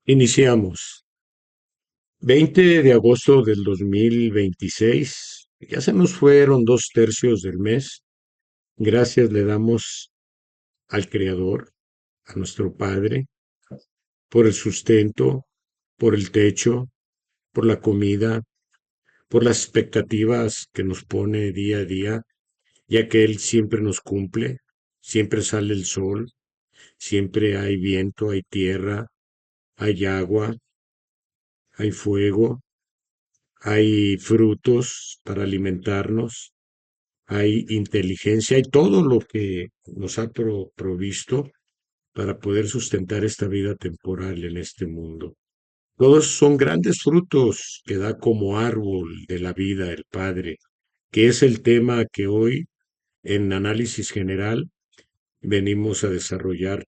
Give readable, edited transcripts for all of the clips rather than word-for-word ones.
Iniciamos. 20 de agosto del 2026. Ya se nos fueron 2/3 del mes. Gracias le damos al Creador, a nuestro Padre, por el sustento, por el techo, por la comida, por las expectativas que nos pone día a día, ya que Él siempre nos cumple, siempre sale el sol, siempre hay viento, hay tierra, hay agua, hay fuego, hay frutos para alimentarnos, hay inteligencia, hay todo lo que nos ha provisto para poder sustentar esta vida temporal en este mundo. Todos son grandes frutos que da como árbol de la vida el Padre, que es el tema que hoy en análisis general venimos a desarrollar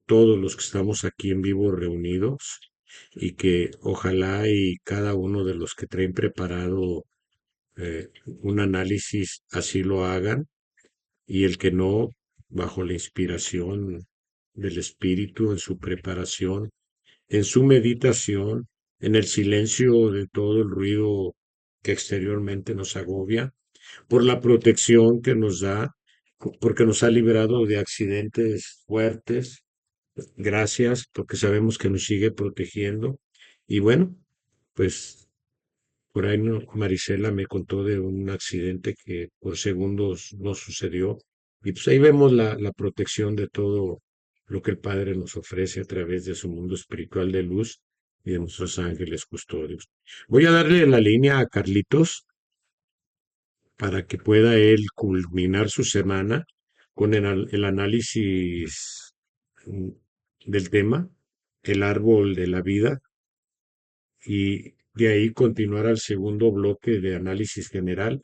todos los que estamos aquí en vivo reunidos y que ojalá y cada uno de los que traen preparado un análisis así lo hagan y el que no, bajo la inspiración del Espíritu, en su preparación, en su meditación, en el silencio de todo el ruido que exteriormente nos agobia, por la protección que nos da, porque nos ha librado de accidentes fuertes. Gracias, porque sabemos que nos sigue protegiendo. Y bueno, pues por ahí Marisela me contó de un accidente que por segundos no sucedió. Y pues ahí vemos la protección de todo lo que el Padre nos ofrece a través de su mundo espiritual de luz y de nuestros ángeles custodios. Voy a darle la línea a Carlitos para que pueda él culminar su semana con el análisis mm, del tema, el árbol de la vida, y de ahí continuar al segundo bloque de análisis general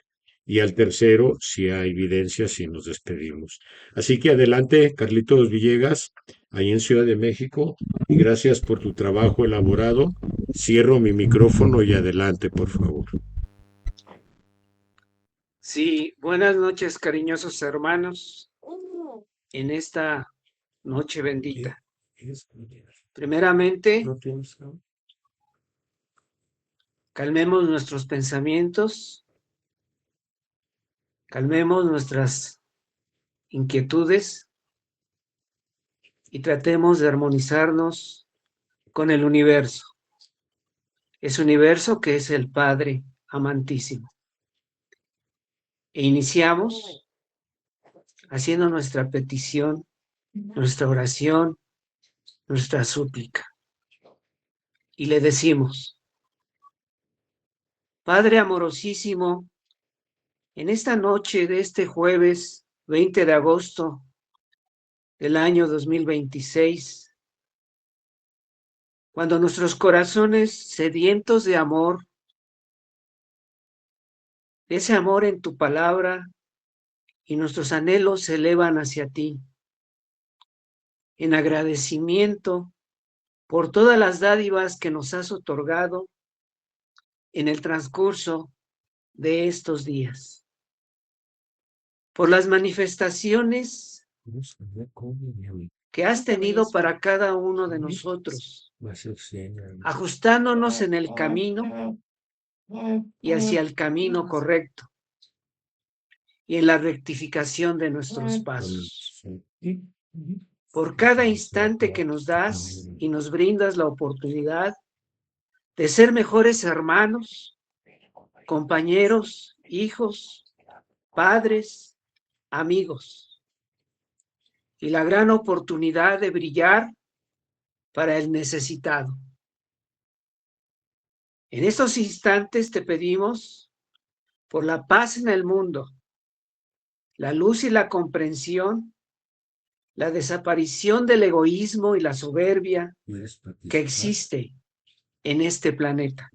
y al tercero, si hay evidencia, si nos despedimos. Así que adelante, Carlitos Villegas, ahí en Ciudad de México, y gracias por tu trabajo elaborado. Cierro mi micrófono y adelante, por favor. Sí, buenas noches, cariñosos hermanos, en esta noche bendita. Primeramente, calmemos nuestros pensamientos, calmemos nuestras inquietudes y tratemos de armonizarnos con el universo. Ese universo que es el Padre amantísimo. E iniciamos haciendo nuestra petición, nuestra oración, nuestra súplica. Y le decimos: Padre amorosísimo, en esta noche de este jueves 20 de agosto del año 2026, cuando nuestros corazones sedientos de amor, de ese amor en tu palabra, y nuestros anhelos se elevan hacia ti, en agradecimiento por todas las dádivas que nos has otorgado en el transcurso de estos días, por las manifestaciones que has tenido para cada uno de nosotros, ajustándonos en el camino y hacia el camino correcto y en la rectificación de nuestros pasos. Por cada instante que nos das y nos brindas la oportunidad de ser mejores hermanos, compañeros, hijos, padres, amigos, y la gran oportunidad de brillar para el necesitado. En estos instantes te pedimos por la paz en el mundo, la luz y la comprensión, la desaparición del egoísmo y la soberbia que existe en este planeta.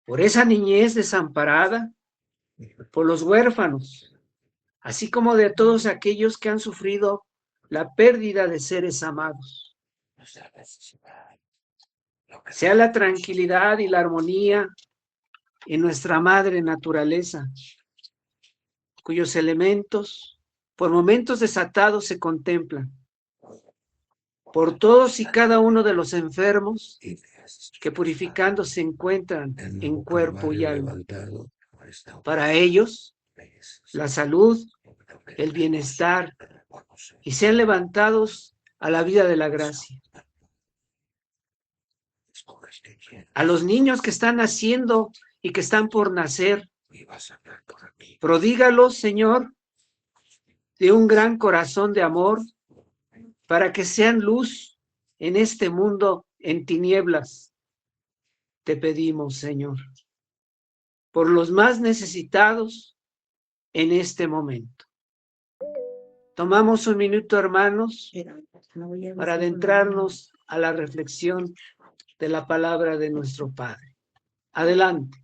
Por esa niñez desamparada, por los huérfanos, así como de todos aquellos que han sufrido la pérdida de seres amados. Sea la tranquilidad y la armonía en nuestra madre naturaleza, cuyos elementos por momentos desatados se contemplan, por todos y cada uno de los enfermos que purificando se encuentran en cuerpo y alma. Para ellos, la salud, el bienestar, y sean levantados a la vida de la gracia. A los niños que están naciendo y que están por nacer, prodígalos, Señor, de un gran corazón de amor, para que sean luz en este mundo en tinieblas. Te pedimos, Señor, por los más necesitados en este momento. Tomamos un minuto, hermanos, para adentrarnos a la reflexión de la palabra de nuestro Padre. Adelante.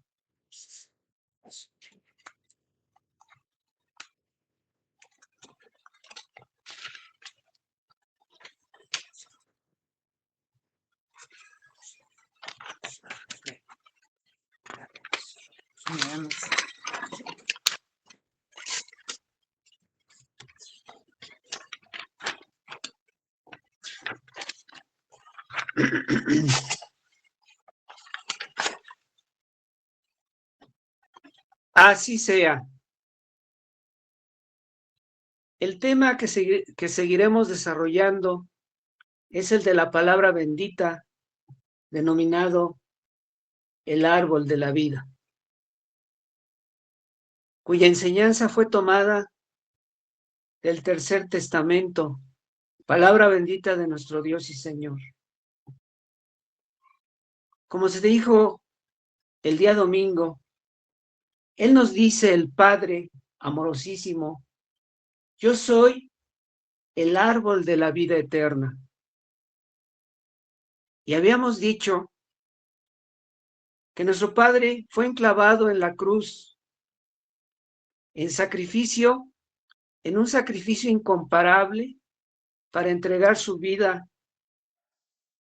Así sea. El tema que seguiremos desarrollando es el de la palabra bendita, denominado el árbol de la vida, cuya enseñanza fue tomada del Tercer Testamento, palabra bendita de nuestro Dios y Señor. Como se dijo el día domingo, Él nos dice, el Padre amorosísimo: yo soy el árbol de la vida eterna. Y habíamos dicho que nuestro Padre fue enclavado en la cruz, en sacrificio, en un sacrificio incomparable, para entregar su vida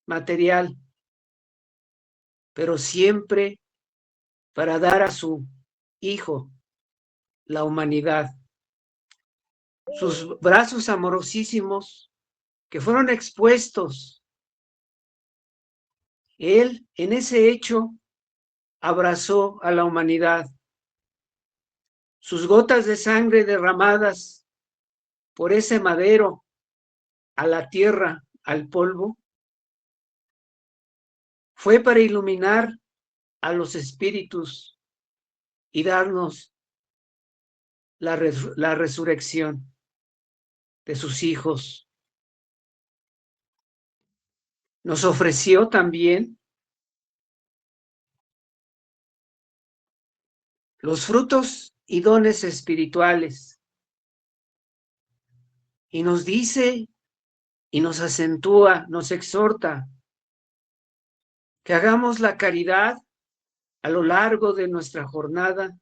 material, pero siempre para dar a su Hijo la humanidad. Sus brazos amorosísimos que fueron expuestos, Él en ese hecho abrazó a la humanidad. Sus gotas de sangre derramadas por ese madero a la tierra, al polvo, fue para iluminar a los espíritus y darnos la resurrección de sus hijos. Nos ofreció también los frutos y dones espirituales, y nos dice y nos acentúa, nos exhorta que hagamos la caridad a lo largo de nuestra jornada,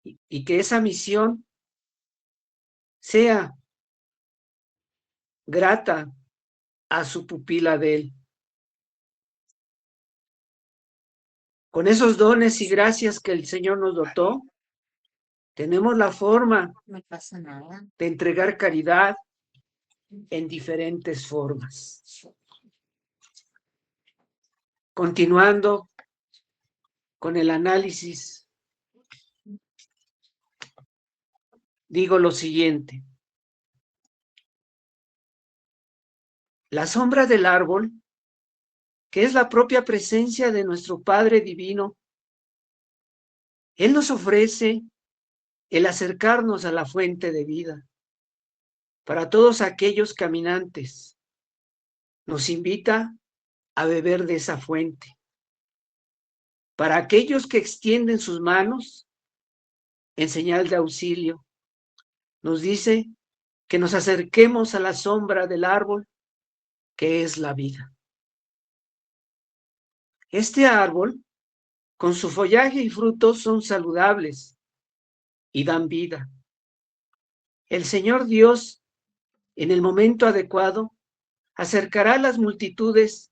y que esa misión sea grata a su pupila de Él. Con esos dones y gracias que el Señor nos dotó, tenemos la forma de entregar caridad en diferentes formas. Continuando con el análisis, digo lo siguiente: la sombra del árbol, que es la propia presencia de nuestro Padre Divino, Él nos ofrece el acercarnos a la fuente de vida. Para todos aquellos caminantes, nos invita a beber de esa fuente. Para aquellos que extienden sus manos en señal de auxilio, nos dice que nos acerquemos a la sombra del árbol, que es la vida. Este árbol, con su follaje y frutos, son saludables y dan vida. El Señor Dios, en el momento adecuado, acercará a las multitudes,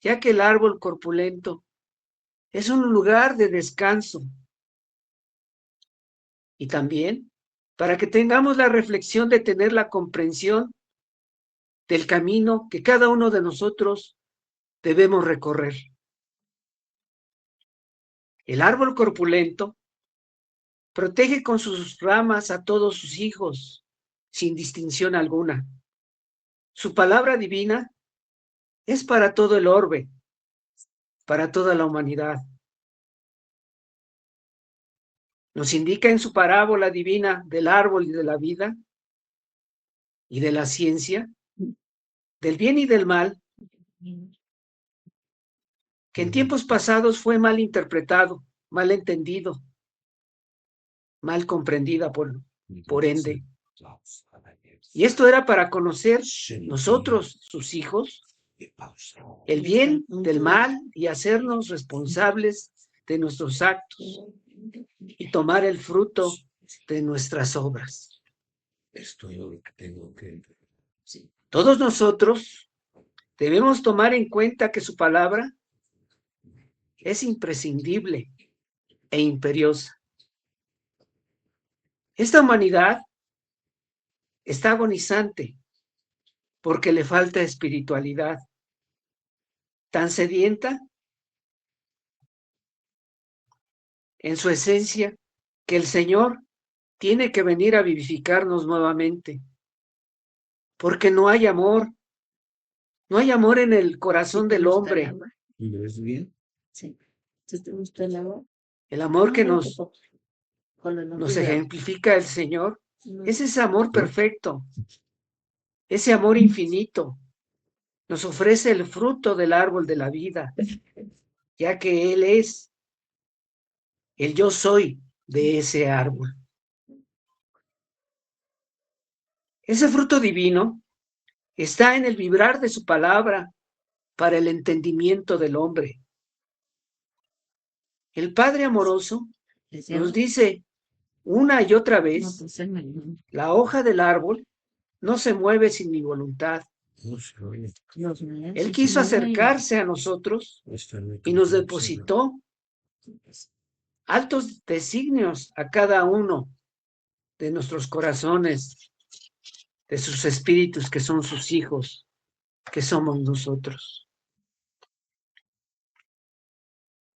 ya que el árbol corpulento es un lugar de descanso. Y también para que tengamos la reflexión de tener la comprensión del camino que cada uno de nosotros debemos recorrer. El árbol corpulento protege con sus ramas a todos sus hijos, sin distinción alguna. Su palabra divina es para todo el orbe, para toda la humanidad. Nos indica en su parábola divina del árbol y de la vida y de la ciencia, del bien y del mal, que en tiempos pasados fue mal interpretado, mal entendido, mal comprendida por ende. Y esto era para conocer nosotros, sus hijos, el bien del mal y hacernos responsables de nuestros actos y tomar el fruto de nuestras obras. Esto es lo que tengo que entender. Todos nosotros debemos tomar en cuenta que su palabra es imprescindible e imperiosa. Esta humanidad está agonizante porque le falta espiritualidad, tan sedienta en su esencia que el Señor tiene que venir a vivificarnos nuevamente, porque no hay amor en el corazón del hombre. ¿Es bien? Sí. ¿Te gusta el agua? El amor que nos Nos ejemplifica el Señor es ese amor perfecto, ese amor infinito. Nos ofrece el fruto del árbol de la vida, ya que Él es el yo soy de ese árbol. Ese fruto divino está en el vibrar de su palabra para el entendimiento del hombre. El Padre amoroso nos dice una y otra vez, la hoja del árbol no se mueve sin mi voluntad. Él quiso acercarse a nosotros y nos depositó altos designios a cada uno de nuestros corazones, de sus espíritus que son sus hijos, que somos nosotros.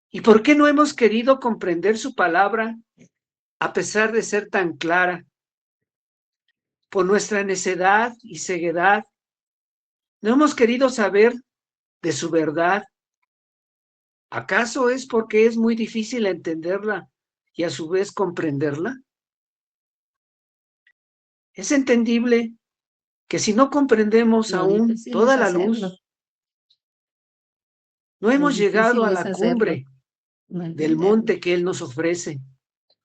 ¿Y por qué no hemos querido comprender su palabra a pesar de ser tan clara? Por nuestra necedad y ceguedad, no hemos querido saber de su verdad. ¿Acaso es porque es muy difícil entenderla y a su vez comprenderla? Es entendible que si no comprendemos aún toda la luz, no hemos llegado a la cumbre del monte que Él nos ofrece,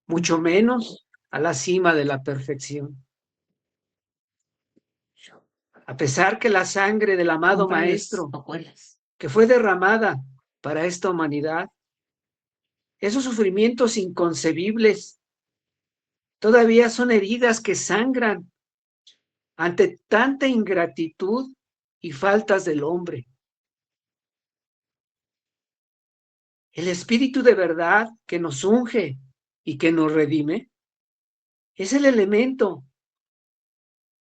mucho menos a la cima de la perfección. A pesar que la sangre del amado Maestro, que fue derramada para esta humanidad, esos sufrimientos inconcebibles todavía son heridas que sangran ante tanta ingratitud y faltas del hombre. El Espíritu de verdad que nos unge y que nos redime es el elemento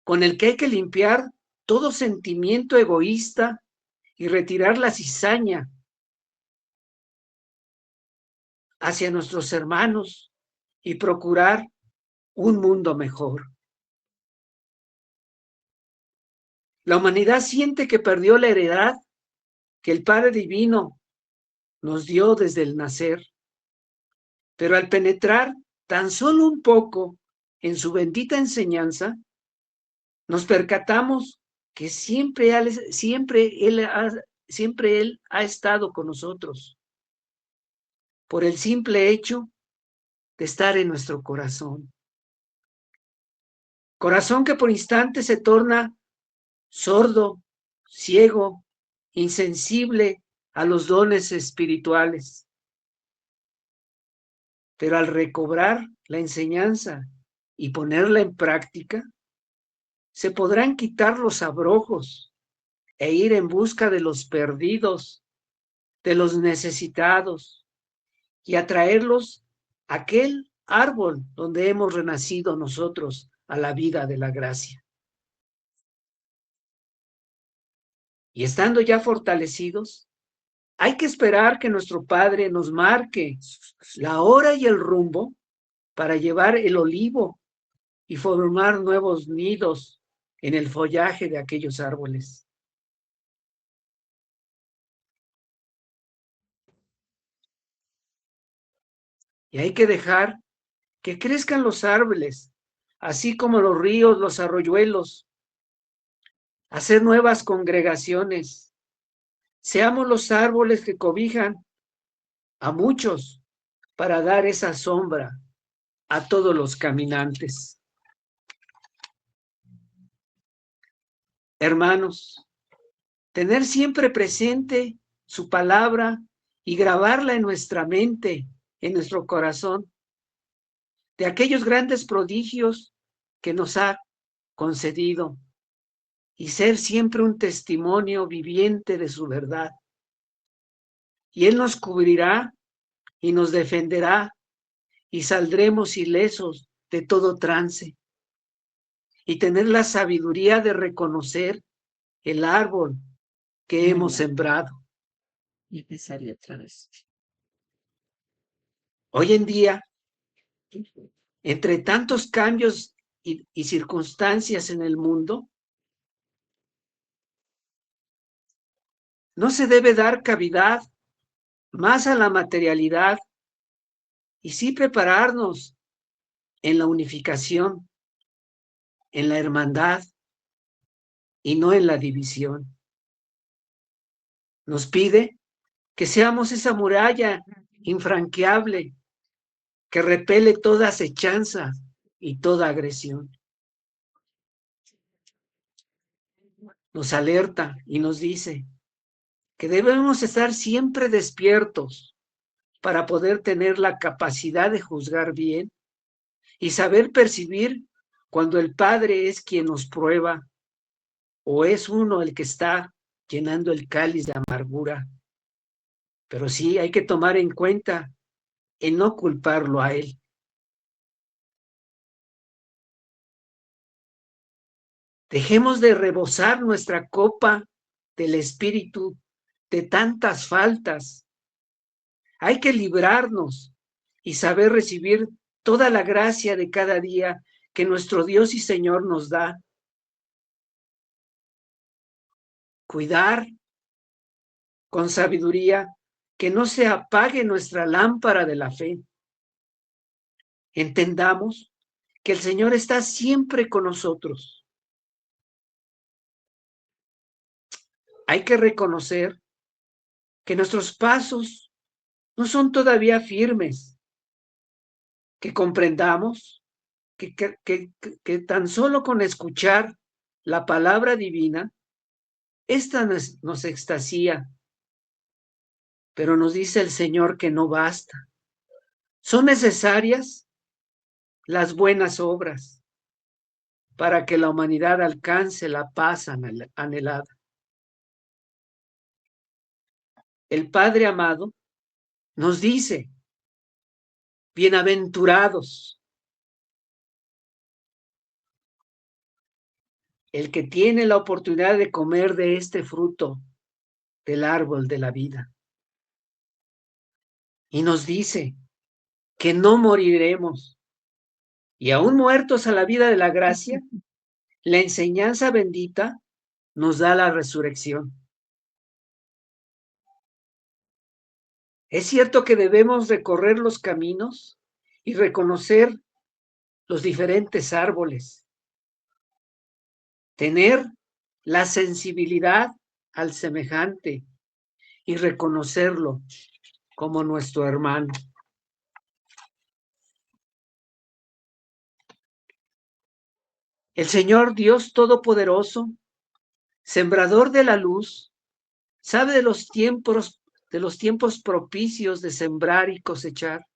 con el que hay que limpiar todo sentimiento egoísta y retirar la cizaña hacia nuestros hermanos y procurar un mundo mejor. La humanidad siente que perdió la heredad que el Padre Divino nos dio desde el nacer, pero al penetrar tan solo un poco en su bendita enseñanza, nos percatamos que siempre Él ha estado con nosotros, por el simple hecho de estar en nuestro corazón. Corazón que por instantes se torna sordo, ciego, insensible a los dones espirituales. Pero al recobrar la enseñanza y ponerla en práctica, se podrán quitar los abrojos e ir en busca de los perdidos, de los necesitados, y atraerlos a aquel árbol donde hemos renacido nosotros a la vida de la gracia. Y estando ya fortalecidos, hay que esperar que nuestro Padre nos marque la hora y el rumbo para llevar el olivo y formar nuevos nidos en el follaje de aquellos árboles. Y hay que dejar que crezcan los árboles, así como los ríos, los arroyuelos, hacer nuevas congregaciones. Seamos los árboles que cobijan a muchos para dar esa sombra a todos los caminantes. Hermanos, tener siempre presente su palabra y grabarla en nuestra mente, en nuestro corazón, de aquellos grandes prodigios que nos ha concedido, y ser siempre un testimonio viviente de su verdad. Y Él nos cubrirá y nos defenderá y saldremos ilesos de todo trance. Y tener la sabiduría de reconocer el árbol que hemos sembrado. Y empezar otra vez. Hoy en día, entre tantos cambios y circunstancias en el mundo, no se debe dar cavidad más a la materialidad y sí prepararnos en la unificación, en la hermandad y no en la división. Nos pide que seamos esa muralla infranqueable que repele toda acechanza y toda agresión. Nos alerta y nos dice que debemos estar siempre despiertos para poder tener la capacidad de juzgar bien y saber percibir cuando el Padre es quien nos prueba o es uno el que está llenando el cáliz de amargura. Pero sí hay que tomar en cuenta en no culparlo a Él. Dejemos de rebosar nuestra copa del Espíritu de tantas faltas. Hay que librarnos y saber recibir toda la gracia de cada día que nuestro Dios y Señor nos da. Cuidar con sabiduría que no se apague nuestra lámpara de la fe. Entendamos que el Señor está siempre con nosotros. Hay que reconocer que nuestros pasos no son todavía firmes, que comprendamos que tan solo con escuchar la palabra divina, esta nos extasía, pero nos dice el Señor que no basta. Son necesarias las buenas obras para que la humanidad alcance la paz anhelada. El Padre amado nos dice, bienaventurados el que tiene la oportunidad de comer de este fruto del árbol de la vida. Y nos dice que no moriremos. Y aún muertos a la vida de la gracia, la enseñanza bendita nos da la resurrección. Es cierto que debemos recorrer los caminos y reconocer los diferentes árboles, tener la sensibilidad al semejante y reconocerlo como nuestro hermano. El Señor Dios Todopoderoso, sembrador de la luz, sabe de los tiempos propicios de sembrar y cosechar.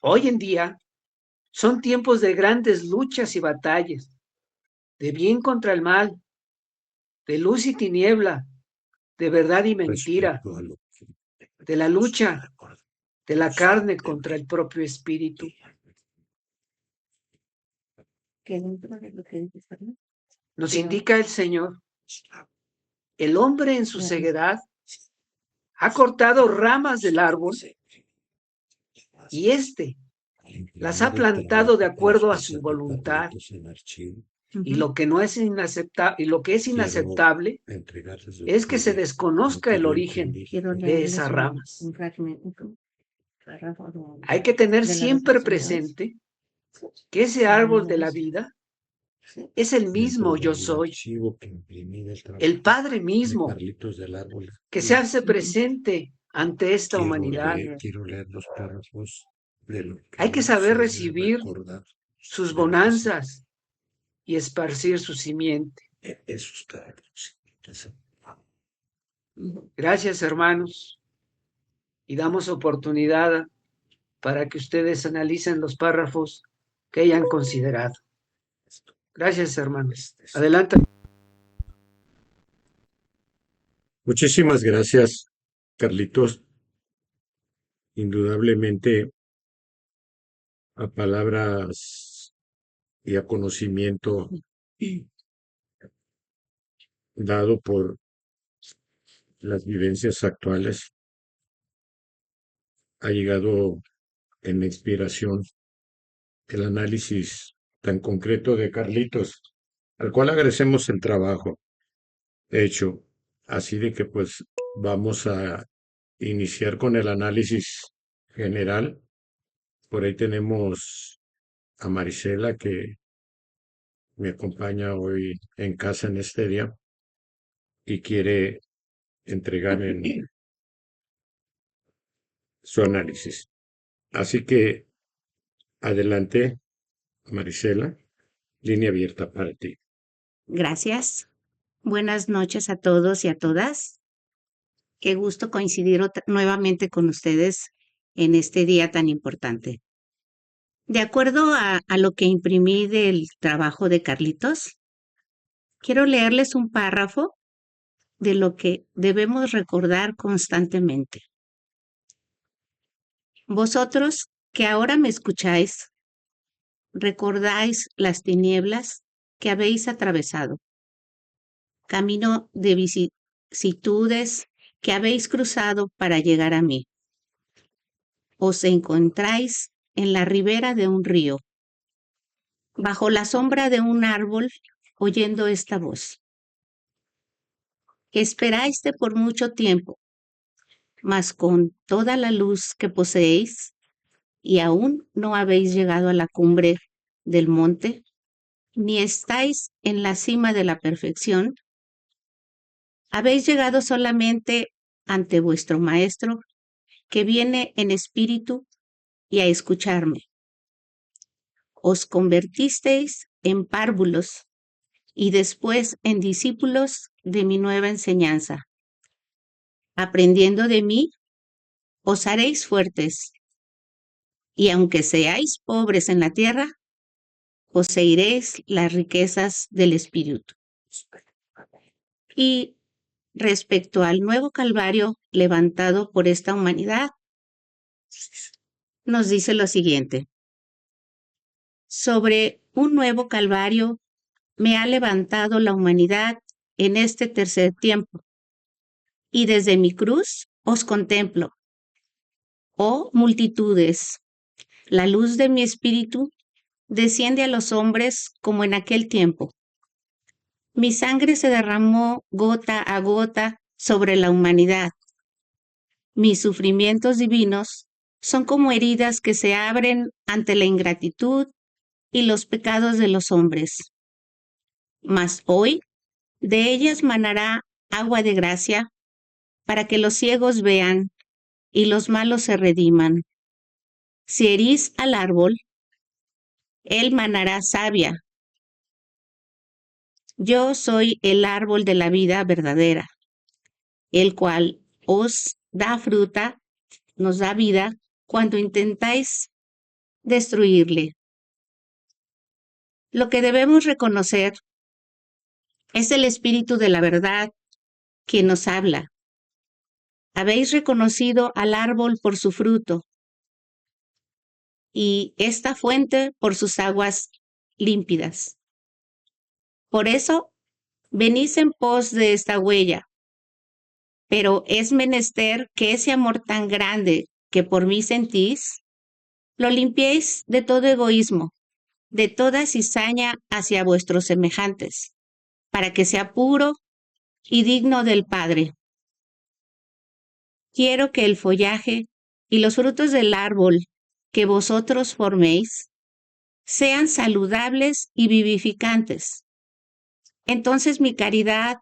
Hoy en día son tiempos de grandes luchas y batallas, de bien contra el mal, de luz y tiniebla, de verdad y mentira, de la lucha de la carne contra el propio espíritu. ¿Qué dentro de lo que dices, ¿verdad? Nos indica el Señor, el hombre en su ceguedad ha cortado ramas del árbol y las ha plantado de acuerdo a su voluntad. Y lo que no es inaceptable, y lo que es inaceptable es que se desconozca el origen de esas ramas. Hay que tener siempre presente que ese árbol de la vida es el mismo yo soy, el Padre mismo, que se hace presente ante esta humanidad. Hay que saber recibir sus bonanzas y esparcir su simiente. Gracias, hermanos, y damos oportunidad para que ustedes analicen los párrafos que hayan considerado. Gracias, hermanos. Adelante. Muchísimas gracias, Carlitos. Indudablemente, a palabras y a conocimiento dado por las vivencias actuales, ha llegado en la inspiración el análisis tan concreto de Carlitos, al cual agradecemos el trabajo hecho. Así de que pues vamos a iniciar con el análisis general. Por ahí tenemos a Marisela, que me acompaña hoy en casa en este día y quiere entregar en su análisis. Así que adelante, Marisela, línea abierta para ti. Gracias. Buenas noches a todos y a todas. Qué gusto coincidir nuevamente con ustedes en este día tan importante. De acuerdo a lo que imprimí del trabajo de Carlitos, quiero leerles un párrafo de lo que debemos recordar constantemente. Vosotros que ahora me escucháis, recordáis las tinieblas que habéis atravesado, camino de vicisitudes que habéis cruzado para llegar a mí. Os encontráis en la ribera de un río, bajo la sombra de un árbol, oyendo esta voz. Esperáis por mucho tiempo, mas con toda la luz que poseéis, y aún no habéis llegado a la cumbre del monte, ni estáis en la cima de la perfección, habéis llegado solamente ante vuestro Maestro, que viene en espíritu y a escucharme. Os convertisteis en párvulos y después en discípulos de mi nueva enseñanza. Aprendiendo de mí, os haréis fuertes, y aunque seáis pobres en la tierra, poseeréis las riquezas del Espíritu. Y respecto al nuevo Calvario levantado por esta humanidad, nos dice lo siguiente. Sobre un nuevo Calvario me ha levantado la humanidad en este tercer tiempo, y desde mi cruz os contemplo. Oh multitudes, la luz de mi espíritu desciende a los hombres como en aquel tiempo. Mi sangre se derramó gota a gota sobre la humanidad. Mis sufrimientos divinos son como heridas que se abren ante la ingratitud y los pecados de los hombres. Mas hoy de ellas manará agua de gracia para que los ciegos vean y los malos se rediman. Si herís al árbol, él manará savia. Yo soy el árbol de la vida verdadera, el cual os da fruta, nos da vida, cuando intentáis destruirle. Lo que debemos reconocer es el Espíritu de la verdad quien nos habla. Habéis reconocido al árbol por su fruto y esta fuente por sus aguas límpidas. Por eso, venís en pos de esta huella, pero es menester que ese amor tan grande que por mí sentís, lo limpiéis de todo egoísmo, de toda cizaña hacia vuestros semejantes, para que sea puro y digno del Padre. Quiero que el follaje y los frutos del árbol que vosotros forméis sean saludables y vivificantes. Entonces mi caridad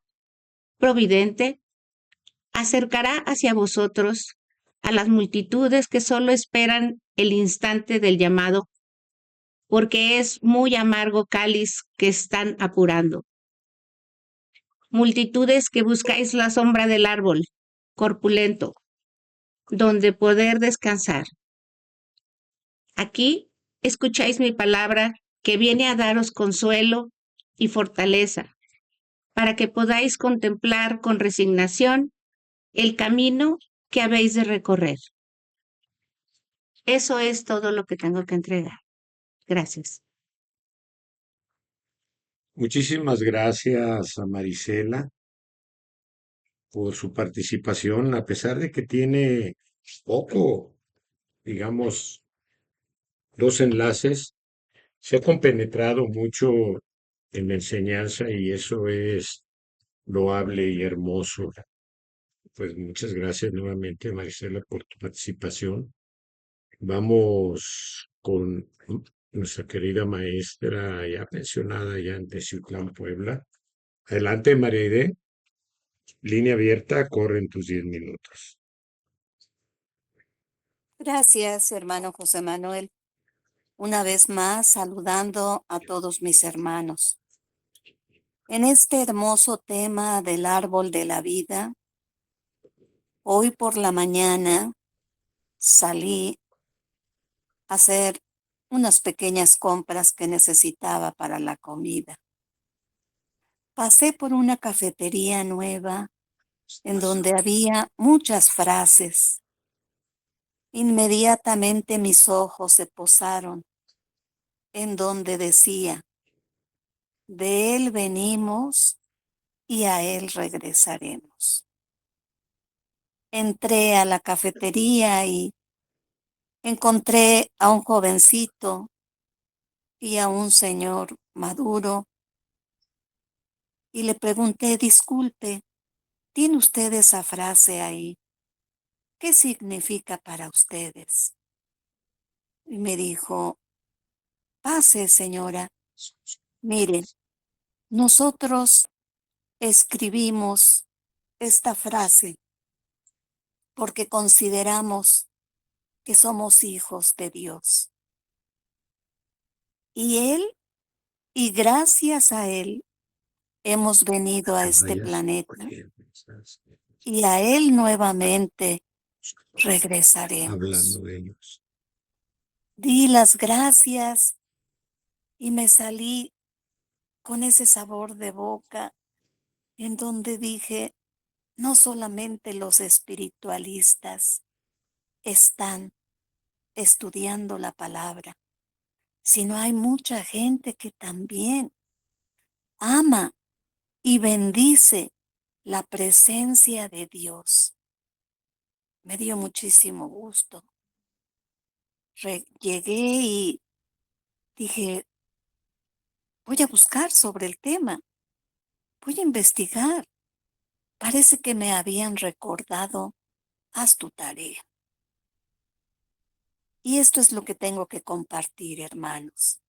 providente acercará hacia vosotros a las multitudes que solo esperan el instante del llamado, porque es muy amargo cáliz que están apurando. Multitudes que buscáis la sombra del árbol corpulento, donde poder descansar. Aquí escucháis mi palabra que viene a daros consuelo y fortaleza, para que podáis contemplar con resignación el camino que habéis de recorrer. Eso es todo lo que tengo que entregar. Gracias. Muchísimas gracias a Marisela por su participación, a pesar de que tiene poco, digamos, dos enlaces, se ha compenetrado mucho en la enseñanza y eso es loable y hermoso. Pues muchas gracias nuevamente, Marisela, por tu participación. Vamos con nuestra querida maestra ya pensionada ya en Teciutlán, Puebla. Adelante, María Aide. Línea abierta, corren tus 10 minutos. Gracias, hermano José Manuel. Una vez más, saludando a todos mis hermanos. En este hermoso tema del árbol de la vida, hoy por la mañana salí a hacer unas pequeñas compras que necesitaba para la comida. Pasé por una cafetería nueva en donde había muchas frases. Inmediatamente mis ojos se posaron en donde decía: de Él venimos y a Él regresaremos. Entré a la cafetería y encontré a un jovencito y a un señor maduro y le pregunté: disculpe, ¿tiene usted esa frase ahí? ¿Qué significa para ustedes? Y me dijo: pase, señora. Miren, nosotros escribimos esta frase porque consideramos que somos hijos de Dios. Y Él, y gracias a Él, hemos venido a este planeta. Y a Él nuevamente regresaremos. Hablando de ellos. Di las gracias y me salí con ese sabor de boca en donde dije: no solamente los espiritualistas están estudiando la palabra, sino hay mucha gente que también ama y bendice la presencia de Dios. Me dio muchísimo gusto. Llegué y dije: voy a buscar sobre el tema, voy a investigar. Parece que me habían recordado: haz tu tarea. Y esto es lo que tengo que compartir, hermanos.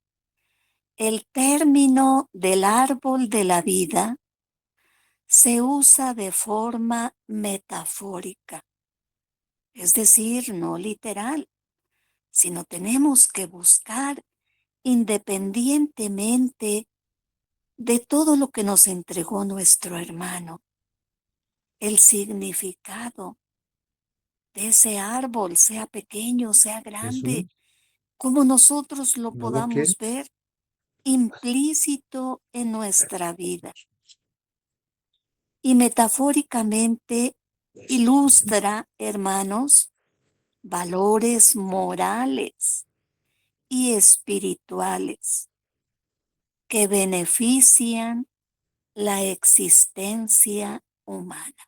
El término del árbol de la vida se usa de forma metafórica, es decir, no literal, sino tenemos que buscar, independientemente de todo lo que nos entregó nuestro hermano, el significado de ese árbol, sea pequeño, sea grande, como nosotros lo ¿No lo quieres? podamos ver, implícito en nuestra vida. Y metafóricamente ilustra, hermanos, valores morales y espirituales que benefician la existencia humana.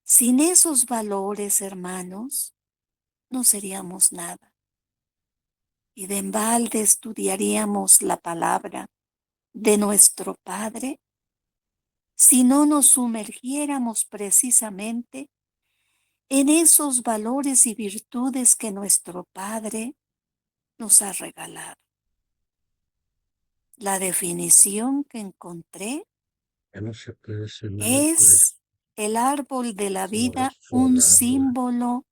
Sin esos valores, hermanos, no seríamos nada. Y de embalde estudiaríamos la palabra de nuestro Padre si no nos sumergiéramos precisamente en esos valores y virtudes que nuestro Padre nos ha regalado. La definición que encontré Ya no se puede hacer nada por eso. es el árbol de la Se va a vida, un forrar, ¿no? símbolo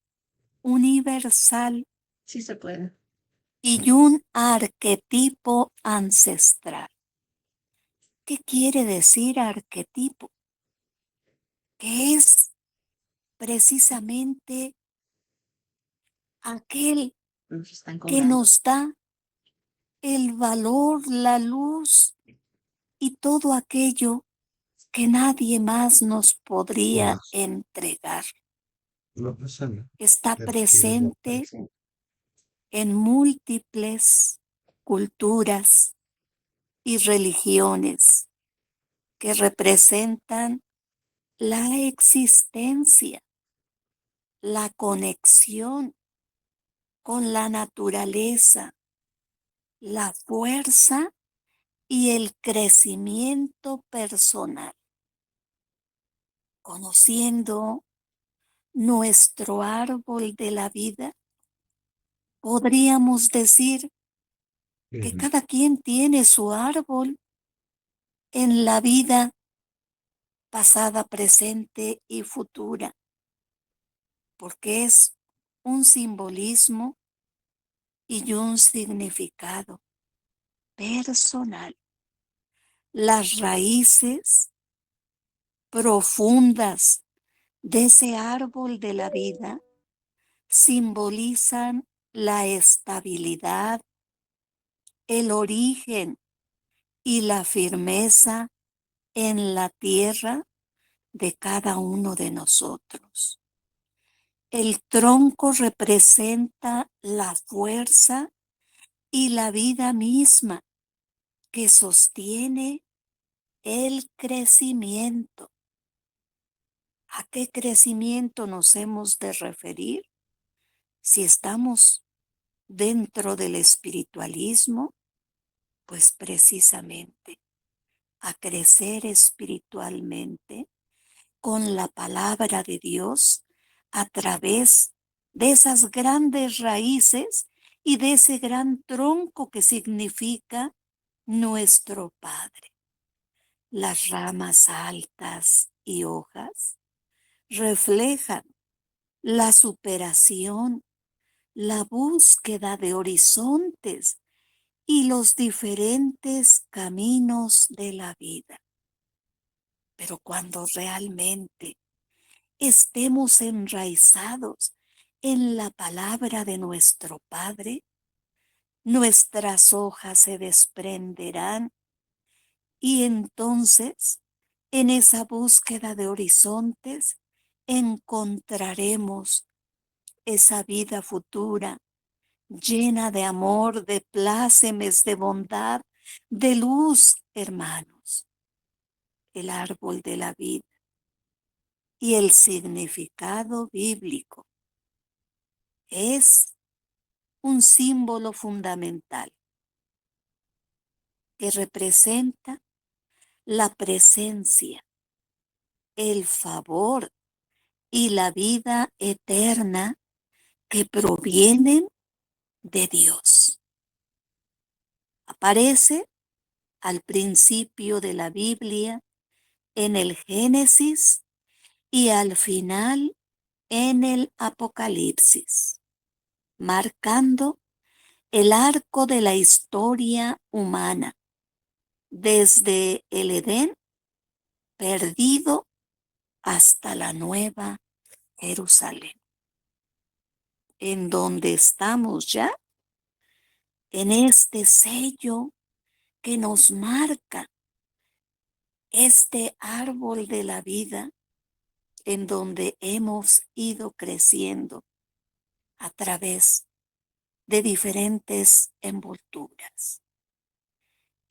universal Sí se puede. y un arquetipo ancestral. ¿Qué quiere decir arquetipo? Que es precisamente aquel Nos están que cobrando. nos da el valor, la luz y todo aquello que nadie más nos podría Más. entregar. No pasa nada. Está Pero quieres la presente en múltiples culturas y religiones que representan la existencia, la conexión con la naturaleza, la fuerza y el crecimiento personal. Conociendo nuestro árbol de la vida, podríamos decir que cada quien tiene su árbol en la vida pasada, presente y futura, porque es un simbolismo y un significado personal. Las raíces profundas de ese árbol de la vida simbolizan la estabilidad, el origen y la firmeza en la tierra de cada uno de nosotros. El tronco representa la fuerza y la vida misma que sostiene el crecimiento. ¿A qué crecimiento nos hemos de referir? Si estamos dentro del espiritualismo, pues precisamente a crecer espiritualmente con la palabra de Dios a través de esas grandes raíces y de ese gran tronco que significa nuestro Padre. Las ramas altas y hojas reflejan la superación, la búsqueda de horizontes y los diferentes caminos de la vida. Pero cuando realmente estemos enraizados en la palabra de nuestro Padre, nuestras hojas se desprenderán y entonces en esa búsqueda de horizontes encontraremos esa vida futura llena de amor, de plácemes, de bondad, de luz, hermanos. El árbol de la vida y el significado bíblico es un símbolo fundamental que representa la presencia, el favor y la vida eterna que provienen de Dios. Aparece al principio de la Biblia, en el Génesis y al final en el Apocalipsis, marcando el arco de la historia humana, desde el Edén perdido hasta la nueva Jerusalén, en donde estamos ya en este sello que nos marca este árbol de la vida en donde hemos ido creciendo a través de diferentes envolturas.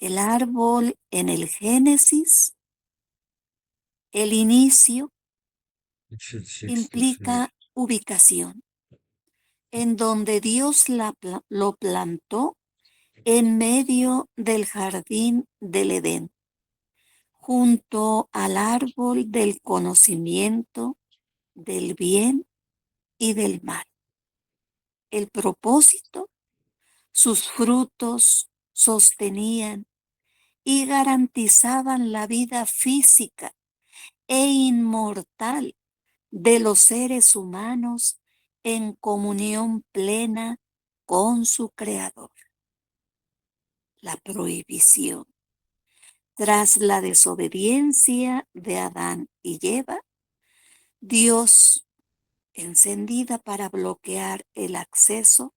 El árbol en el Génesis, el inicio, implica ubicación, en donde Dios lo plantó en medio del jardín del Edén, junto al árbol del conocimiento del bien y del mal. El propósito, sus frutos sostenían y garantizaban la vida física e inmortal de los seres humanos en comunión plena con su Creador. La prohibición. Tras la desobediencia de Adán y Eva, Dios, encendida para bloquear el acceso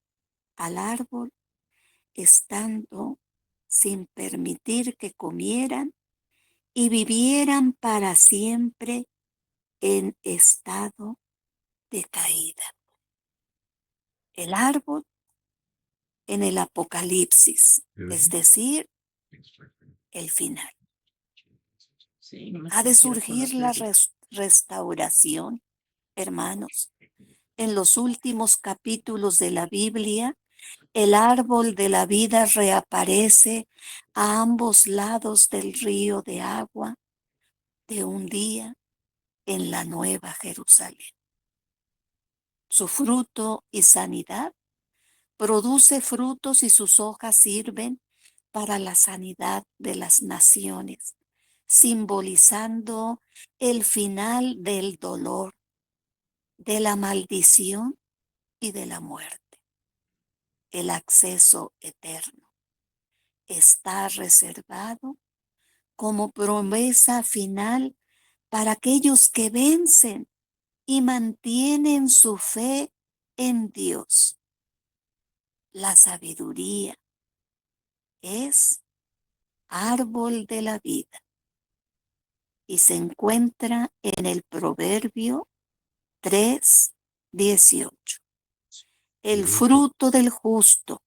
al árbol, estando sin permitir que comieran y vivieran para siempre en estado de caída. El árbol en el Apocalipsis, es decir, el final. Sí, no Ha de sé si surgir la restauración, hermanos. En los últimos capítulos de la Biblia, el árbol de la vida reaparece a ambos lados del río de agua de un día en la Nueva Jerusalén. Su fruto y sanidad produce frutos y sus hojas sirven para la sanidad de las naciones, simbolizando el final del dolor, de la maldición y de la muerte. El acceso eterno está reservado como promesa final para aquellos que vencen y mantienen su fe en Dios. La sabiduría es árbol de la vida y se encuentra en el Proverbio 3:18. El fruto del justo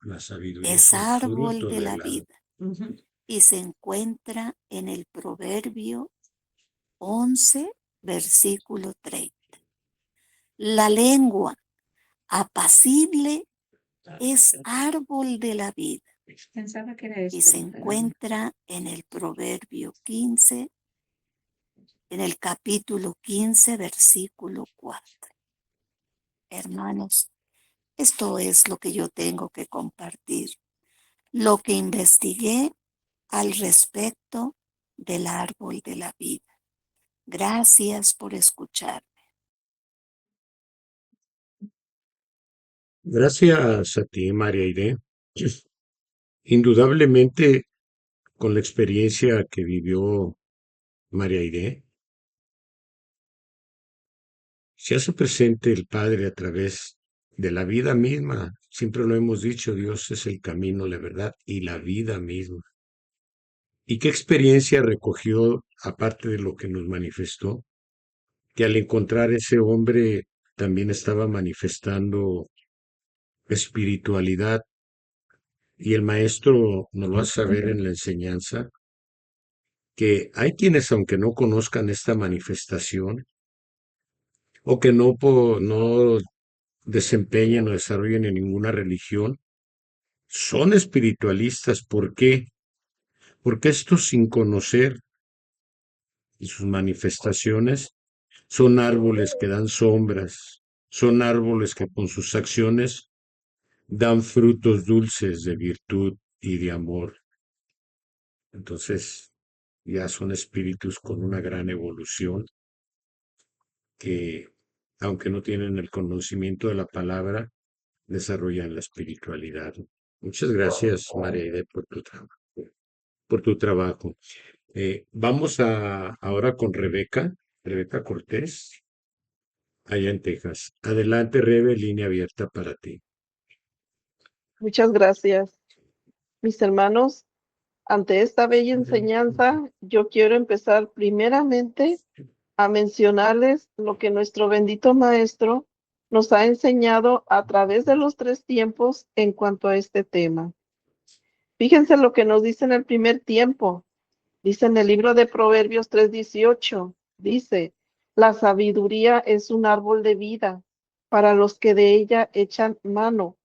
es árbol de la vida y se encuentra en el Proverbio 11, versículo 30. La lengua apacible es árbol de la vida Pensaba que era y se esto, pero encuentra en el Proverbio 15, en el capítulo 15, versículo 4. Hermanos, esto es lo que yo tengo que compartir, lo que investigué al respecto del árbol de la vida. Gracias por escuchar. Gracias a ti, María Aide. Indudablemente, con la experiencia que vivió María Aide, se hace presente el Padre a través de la vida misma. Siempre lo hemos dicho, Dios es el camino, la verdad y la vida misma. ¿Y qué experiencia recogió, aparte de lo que nos manifestó? Que al encontrar ese hombre también estaba manifestando espiritualidad, y el maestro nos lo hace saber en la enseñanza, que hay quienes, aunque no conozcan esta manifestación, o que no desempeñen o desarrollen en ninguna religión, son espiritualistas. ¿Por qué? Porque estos, sin conocer y sus manifestaciones, son árboles que dan sombras, son árboles que con sus acciones dan frutos dulces de virtud y de amor. Entonces, ya son espíritus con una gran evolución que, aunque no tienen el conocimiento de la palabra, desarrollan la espiritualidad. Muchas gracias, María Aide, por tu trabajo. Vamos ahora con Rebeca Cortés, allá en Texas. Adelante, Rebe, línea abierta para ti. Muchas gracias. Mis hermanos, ante esta bella enseñanza, yo quiero empezar primeramente a mencionarles lo que nuestro bendito Maestro nos ha enseñado a través de los 3 tiempos en cuanto a este tema. Fíjense lo que nos dice en el primer tiempo. Dice en el libro de Proverbios 3:18, dice, la sabiduría es un árbol de vida para los que de ella echan mano.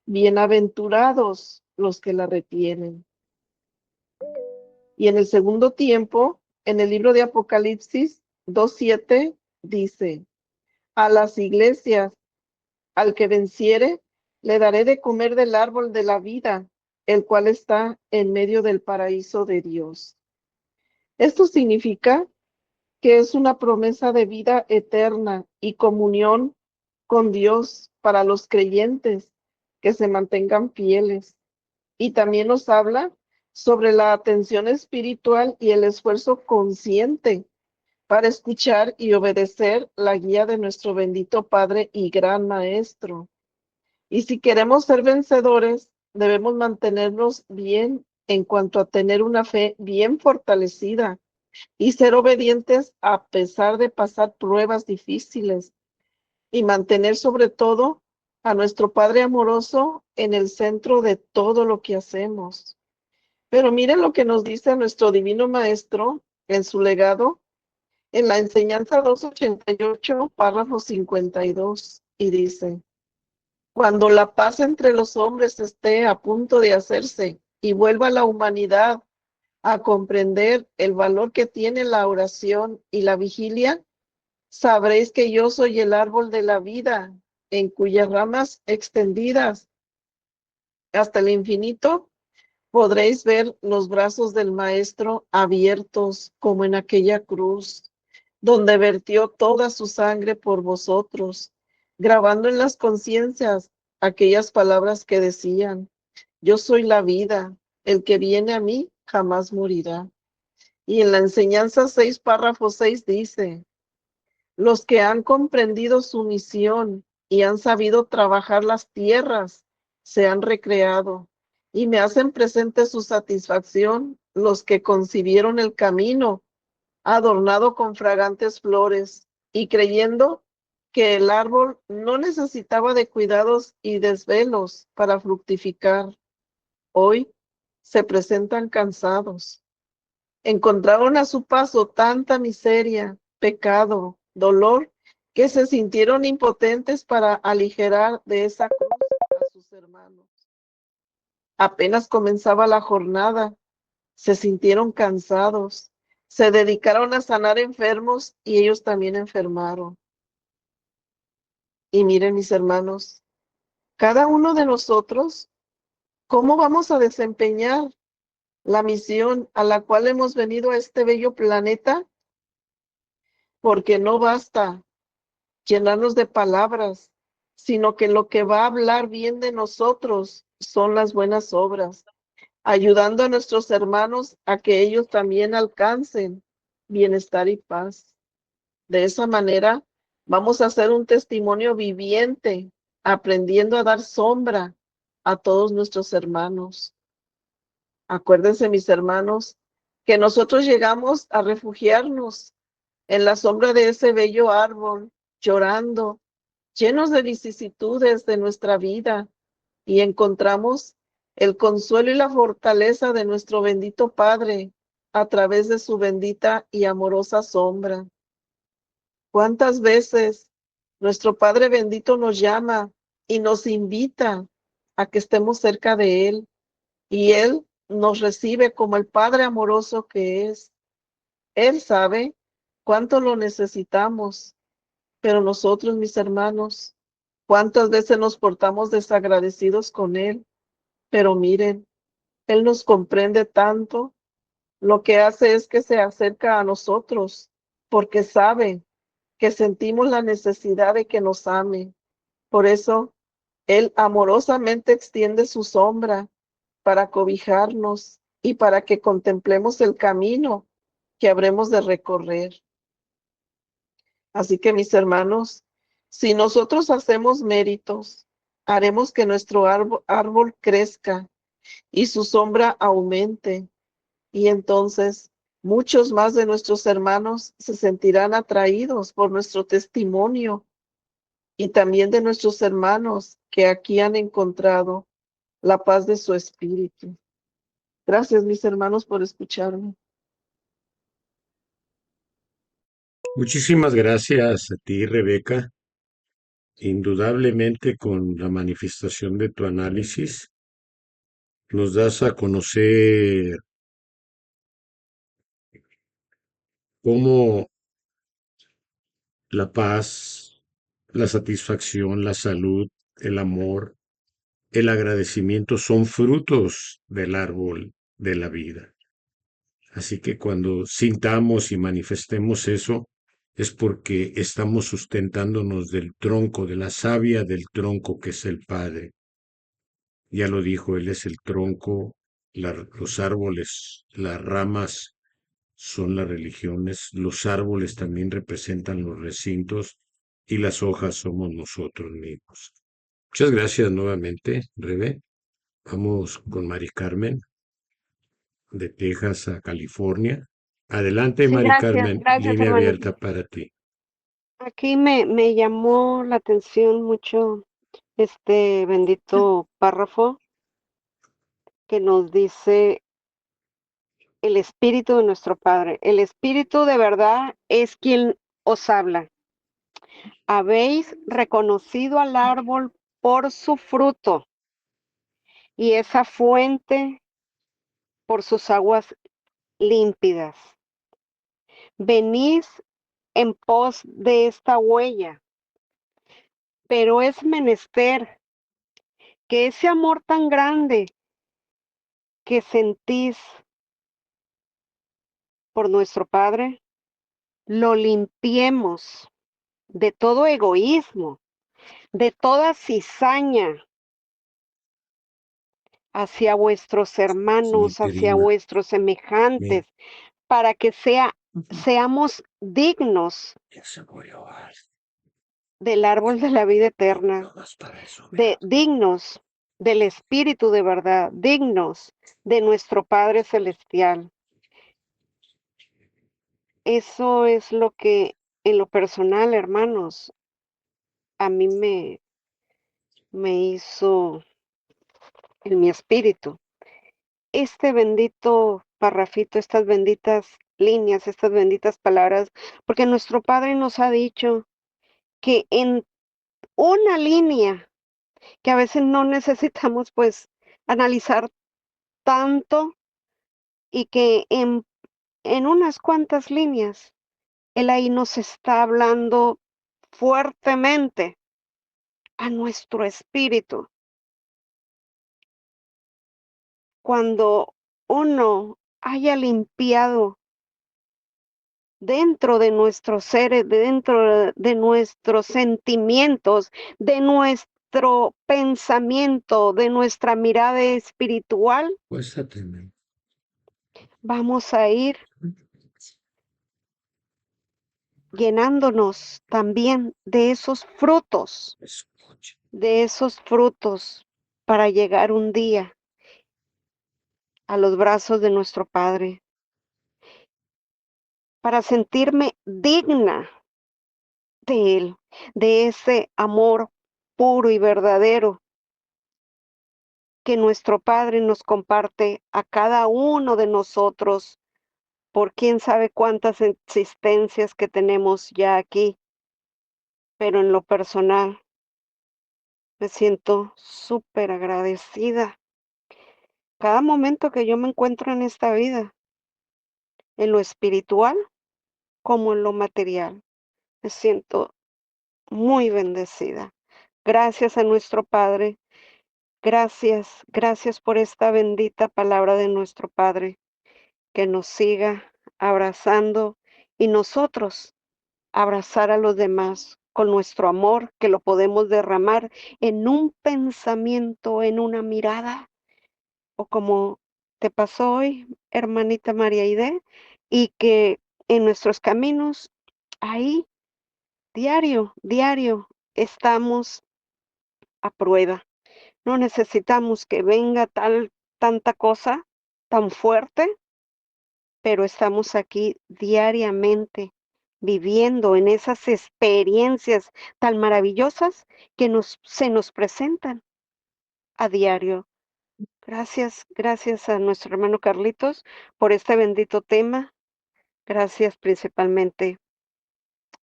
Bienaventurados los que la retienen. Y en el segundo tiempo, en el libro de Apocalipsis 2:7, dice, a las iglesias, al que venciere, le daré de comer del árbol de la vida, el cual está en medio del paraíso de Dios. Esto significa que es una promesa de vida eterna y comunión con Dios para los creyentes que se mantengan fieles. Y también nos habla sobre la atención espiritual y el esfuerzo consciente para escuchar y obedecer la guía de nuestro bendito Padre y gran Maestro. Y si queremos ser vencedores, debemos mantenernos bien en cuanto a tener una fe bien fortalecida y ser obedientes a pesar de pasar pruebas difíciles y mantener sobre todo a nuestro Padre amoroso en el centro de todo lo que hacemos. Pero miren lo que nos dice nuestro Divino Maestro en su legado, en la enseñanza 288, párrafo 52, y dice, cuando la paz entre los hombres esté a punto de hacerse y vuelva la humanidad a comprender el valor que tiene la oración y la vigilia, sabréis que yo soy el árbol de la vida, en cuyas ramas extendidas hasta el infinito podréis ver los brazos del Maestro abiertos como en aquella cruz, donde vertió toda su sangre por vosotros, grabando en las conciencias aquellas palabras que decían, yo soy la vida, el que viene a mí jamás morirá. Y en la enseñanza 6, párrafo 6 dice, los que han comprendido su misión y han sabido trabajar las tierras, se han recreado y me hacen presente su satisfacción los que concibieron el camino adornado con fragantes flores y creyendo que el árbol no necesitaba de cuidados y desvelos para fructificar. Hoy se presentan cansados. Encontraron a su paso tanta miseria, pecado, dolor, que se sintieron impotentes para aligerar de esa cruz a sus hermanos. Apenas comenzaba la jornada, se sintieron cansados, se dedicaron a sanar enfermos y ellos también enfermaron. Y miren, mis hermanos, cada uno de nosotros, ¿cómo vamos a desempeñar la misión a la cual hemos venido a este bello planeta? Porque no basta llenarnos de palabras, sino que lo que va a hablar bien de nosotros son las buenas obras, ayudando a nuestros hermanos a que ellos también alcancen bienestar y paz. De esa manera, vamos a hacer un testimonio viviente, aprendiendo a dar sombra a todos nuestros hermanos. Acuérdense, mis hermanos, que nosotros llegamos a refugiarnos en la sombra de ese bello árbol, llorando, llenos de vicisitudes de nuestra vida, y encontramos el consuelo y la fortaleza de nuestro bendito Padre a través de su bendita y amorosa sombra. ¿Cuántas veces nuestro Padre bendito nos llama y nos invita a que estemos cerca de Él? Y Él nos recibe como el Padre amoroso que es. Él sabe cuánto lo necesitamos, pero nosotros, mis hermanos, cuántas veces nos portamos desagradecidos con Él. Pero miren, Él nos comprende tanto, lo que hace es que se acerca a nosotros, porque sabe que sentimos la necesidad de que nos ame. Por eso, Él amorosamente extiende su sombra para cobijarnos y para que contemplemos el camino que habremos de recorrer. Así que, mis hermanos, si nosotros hacemos méritos, haremos que nuestro árbol crezca y su sombra aumente. Y entonces muchos más de nuestros hermanos se sentirán atraídos por nuestro testimonio y también de nuestros hermanos que aquí han encontrado la paz de su espíritu. Gracias, mis hermanos, por escucharme. Muchísimas gracias a ti, Rebeca. Indudablemente con la manifestación de tu análisis nos das a conocer cómo la paz, la satisfacción, la salud, el amor, el agradecimiento son frutos del árbol de la vida. Así que cuando sintamos y manifestemos eso, es porque estamos sustentándonos del tronco, de la savia del tronco que es el Padre. Ya lo dijo, Él es el tronco, los árboles, las ramas son las religiones, los árboles también representan los recintos y las hojas somos nosotros mismos. Muchas gracias nuevamente, Rebe. Vamos con Mari Carmen, de Texas a California. Adelante, Sí, Mari gracias, Carmen, gracias, línea hermano. abierta para ti. Aquí me llamó la atención mucho este bendito párrafo que nos dice el Espíritu de nuestro Padre. El Espíritu de verdad es quien os habla. Habéis reconocido al árbol por su fruto y esa fuente por sus aguas límpidas. Venid en pos de esta huella, pero es menester que ese amor tan grande que sentís por nuestro Padre, lo limpiemos de todo egoísmo, de toda cizaña hacia vuestros hermanos, Siguiente hacia rima. vuestros semejantes, para que seamos dignos Ya se murió. del árbol de la vida eterna, dignos del Espíritu de verdad, dignos de nuestro Padre Celestial. Eso es lo que, en lo personal, hermanos, a mí me hizo en mi espíritu. Este bendito parrafito, estas benditas líneas, estas benditas palabras, porque nuestro Padre nos ha dicho que en una línea, que a veces no necesitamos pues analizar tanto y que en unas cuantas líneas, Él ahí nos está hablando fuertemente a nuestro espíritu. Cuando uno haya limpiado dentro de nuestros seres, dentro de nuestros sentimientos, de nuestro pensamiento, de nuestra mirada espiritual, Pues atender. vamos a ir llenándonos también de esos frutos para llegar un día a los brazos de nuestro Padre, para sentirme digna de Él, de ese amor puro y verdadero que nuestro Padre nos comparte a cada uno de nosotros por quién sabe cuántas existencias que tenemos ya aquí, pero en lo personal me siento súper agradecida. Cada momento que yo me encuentro en esta vida, en lo espiritual como en lo material, me siento muy bendecida. Gracias a nuestro Padre. Gracias, gracias por esta bendita palabra de nuestro Padre, que nos siga abrazando y nosotros abrazar a los demás con nuestro amor, que lo podemos derramar en un pensamiento, en una mirada, o como te pasó hoy, hermanita María Aide, y que en nuestros caminos, ahí, diario, diario, estamos a prueba. No necesitamos que venga tanta cosa tan fuerte, pero estamos aquí diariamente viviendo en esas experiencias tan maravillosas que se nos presentan a diario. Gracias a nuestro hermano Carlitos por este bendito tema. Gracias principalmente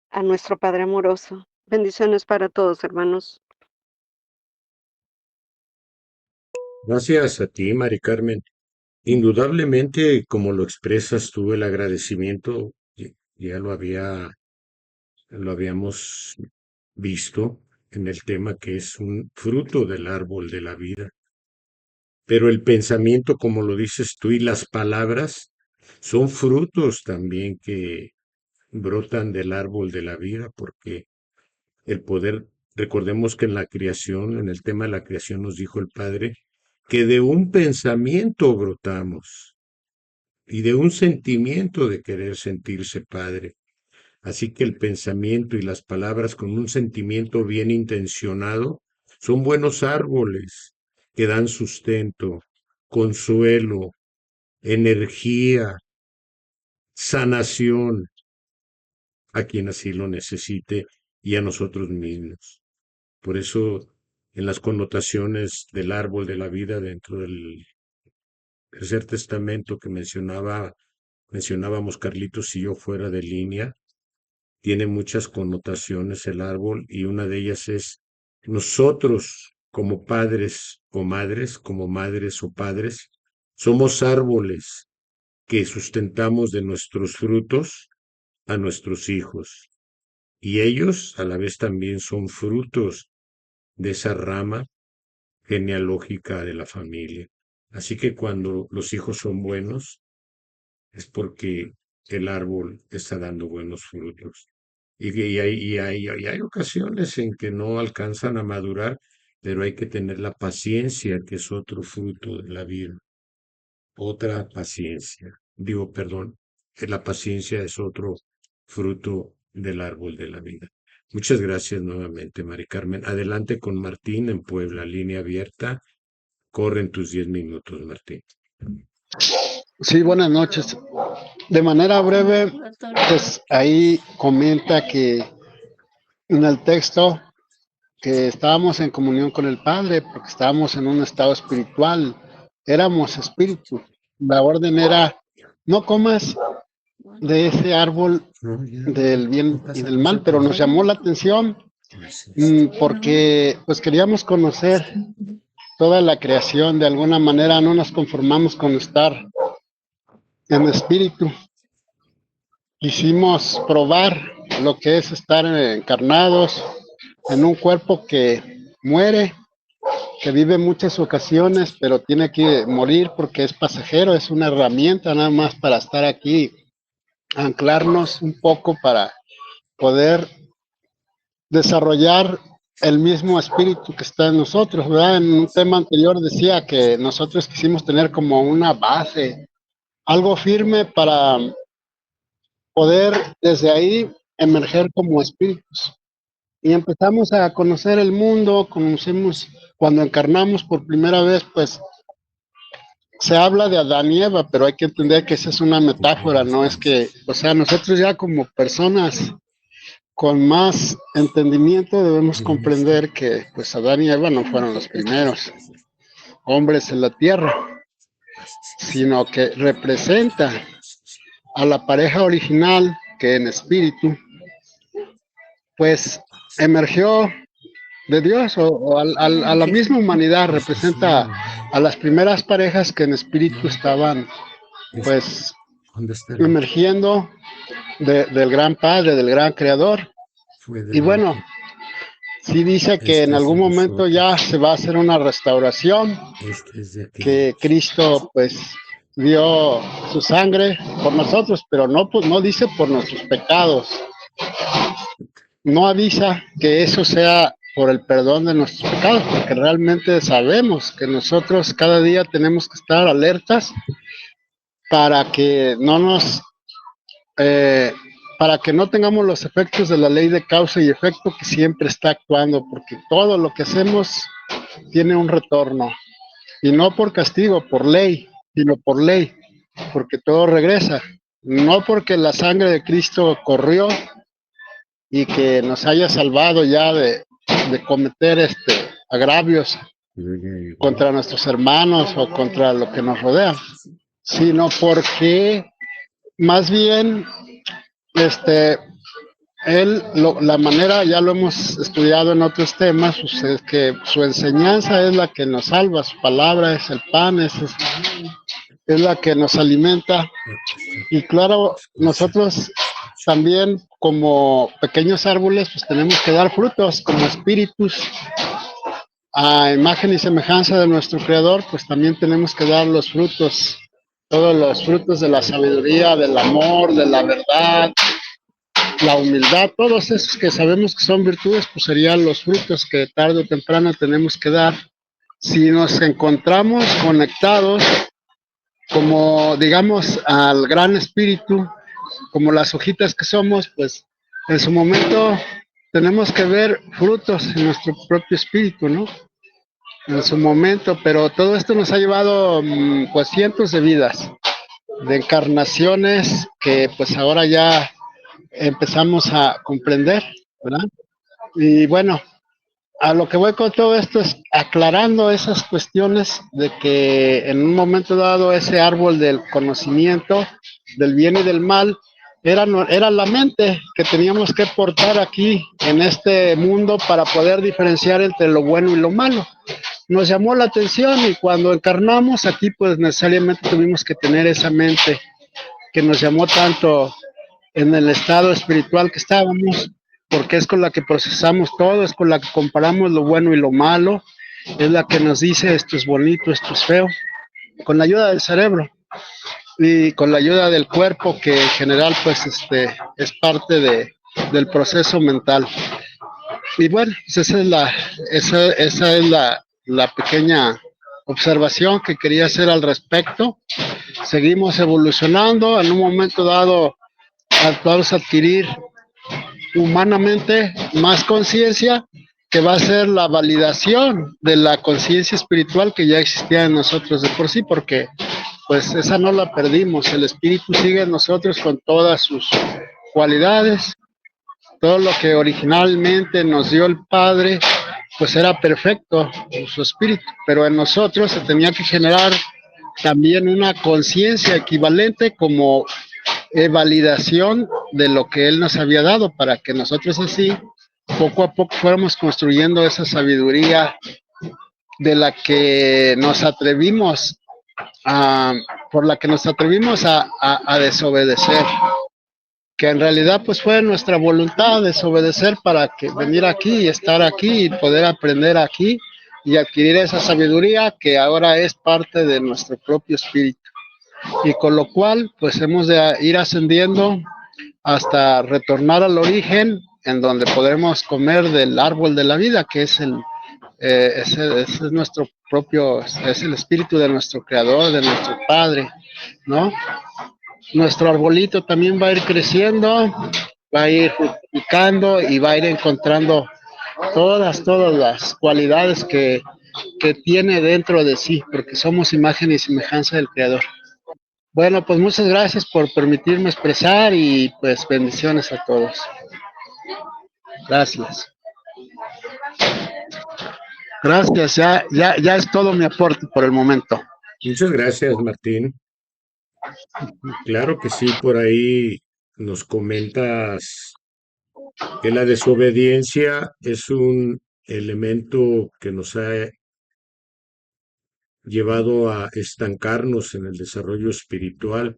a nuestro Padre amoroso. Bendiciones para todos, hermanos. Gracias a ti, Mari Carmen. Indudablemente, como lo expresas tú, el agradecimiento, ya lo habíamos visto en el tema que es un fruto del árbol de la vida. Pero el pensamiento, como lo dices tú, y las palabras son frutos también que brotan del árbol de la vida, porque el poder, recordemos que en la creación, en el tema de la creación nos dijo el Padre, que de un pensamiento brotamos y de un sentimiento de querer sentirse Padre. Así que el pensamiento y las palabras con un sentimiento bien intencionado son buenos árboles que dan sustento, consuelo, energía, sanación a quien así lo necesite y a nosotros mismos. Por eso, en las connotaciones del árbol de la vida dentro del tercer testamento que mencionábamos Carlitos y yo fuera de línea, tiene muchas connotaciones el árbol y una de ellas es nosotros como padres o madres, como madres o padres, somos árboles que sustentamos de nuestros frutos a nuestros hijos y ellos a la vez también son frutos de esa rama genealógica de la familia. Así que cuando los hijos son buenos es porque el árbol está dando buenos frutos. Y hay ocasiones en que no alcanzan a madurar, pero hay que tener la paciencia, que es otro fruto de la vida. Otra paciencia. Digo, perdón, que la paciencia es otro fruto del árbol de la vida. Muchas gracias nuevamente, Mari Carmen. Adelante con Martín en Puebla, línea abierta. Corren tus 10 minutos, Martín. Sí, buenas noches. De manera breve, pues ahí comenta que en el texto que estábamos en comunión con el Padre porque estábamos en un estado espiritual, éramos espíritu. La orden era, no comas de ese árbol del bien y del mal, pero nos llamó la atención porque pues queríamos conocer toda la creación. De alguna manera no nos conformamos con estar en espíritu. Quisimos probar lo que es estar encarnados en un cuerpo que muere, que vive muchas ocasiones, pero tiene que morir porque es pasajero, es una herramienta nada más para estar aquí, anclarnos un poco para poder desarrollar el mismo espíritu que está en nosotros, ¿verdad? En un tema anterior decía que nosotros quisimos tener como una base, algo firme para poder desde ahí emerger como espíritus. Y empezamos a conocer el mundo, conocemos cuando encarnamos por primera vez, pues se habla de Adán y Eva, pero hay que entender que esa es una metáfora, no es que, o sea, nosotros ya como personas con más entendimiento debemos comprender que pues Adán y Eva no fueron los primeros hombres en la tierra, sino que representa a la pareja original que en espíritu pues emergió de Dios o a la misma humanidad, representa a las primeras parejas que en espíritu estaban pues emergiendo del gran Padre, del gran Creador. Y bueno, sí dice que en algún momento ya se va a hacer una restauración, que Cristo pues dio su sangre por nosotros, pero no, pues, no dice por nuestros pecados. No avisa que eso sea por el perdón de nuestros pecados, porque realmente sabemos que nosotros cada día tenemos que estar alertas para que no nos, para que no tengamos los efectos de la ley de causa y efecto que siempre está actuando, porque todo lo que hacemos tiene un retorno, y no por castigo, por ley, sino por ley, porque todo regresa, no porque la sangre de Cristo corrió y que nos haya salvado ya de cometer agravios contra nuestros hermanos o contra lo que nos rodea, sino porque más bien, la manera, ya lo hemos estudiado en otros temas, pues, es que su enseñanza es la que nos salva, su palabra es el pan, es la que nos alimenta. Y claro, nosotros también como pequeños árboles, pues tenemos que dar frutos como espíritus a imagen y semejanza de nuestro Creador, pues también tenemos que dar los frutos, todos los frutos de la sabiduría, del amor, de la verdad, la humildad, todos esos que sabemos que son virtudes, pues serían los frutos que tarde o temprano tenemos que dar. Si nos encontramos conectados, como digamos al gran espíritu, como las hojitas que somos, pues en su momento tenemos que ver frutos en nuestro propio espíritu, ¿no? En su momento, pero todo esto nos ha llevado pues cientos de vidas, de encarnaciones que pues ahora ya empezamos a comprender, ¿verdad? Y bueno, a lo que voy con todo esto es aclarando esas cuestiones de que en un momento dado ese árbol del conocimiento del bien y del mal era la mente que teníamos que portar aquí en este mundo para poder diferenciar entre lo bueno y lo malo. Nos llamó la atención y cuando encarnamos aquí pues necesariamente tuvimos que tener esa mente que nos llamó tanto en el estado espiritual que estábamos, porque es con la que procesamos todo, es con la que comparamos lo bueno y lo malo, es la que nos dice esto es bonito, esto es feo, con la ayuda del cerebro y con la ayuda del cuerpo que en general pues es parte del proceso mental. Y bueno, pues esa es la pequeña observación que quería hacer al respecto. Seguimos evolucionando, en un momento dado vamos a adquirir humanamente más conciencia, que va a ser la validación de la conciencia espiritual que ya existía en nosotros de por sí, porque pues esa no la perdimos, el espíritu sigue en nosotros con todas sus cualidades, todo lo que originalmente nos dio el Padre, pues era perfecto en su espíritu, pero en nosotros se tenía que generar también una conciencia equivalente como validación de lo que Él nos había dado, para que nosotros así, poco a poco, fuéramos construyendo esa sabiduría de la que nos atrevimos a, por la que nos atrevimos a desobedecer, que en realidad pues fue nuestra voluntad desobedecer para que venir aquí y estar aquí y poder aprender aquí y adquirir esa sabiduría que ahora es parte de nuestro propio espíritu, y con lo cual pues hemos de ir ascendiendo hasta retornar al origen, en donde podremos comer del árbol de la vida, que es ese es nuestro propio, es el espíritu de nuestro creador, de nuestro Padre, ¿no? Nuestro arbolito también va a ir creciendo, va a ir fructificando y va a ir encontrando todas las cualidades que tiene dentro de sí, porque somos imagen y semejanza del Creador. Bueno, pues muchas gracias por permitirme expresar y pues bendiciones a todos. Gracias. Gracias, ya es todo mi aporte por el momento. Muchas gracias, Martín. Claro que sí, por ahí nos comentas que la desobediencia es un elemento que nos ha llevado a estancarnos en el desarrollo espiritual.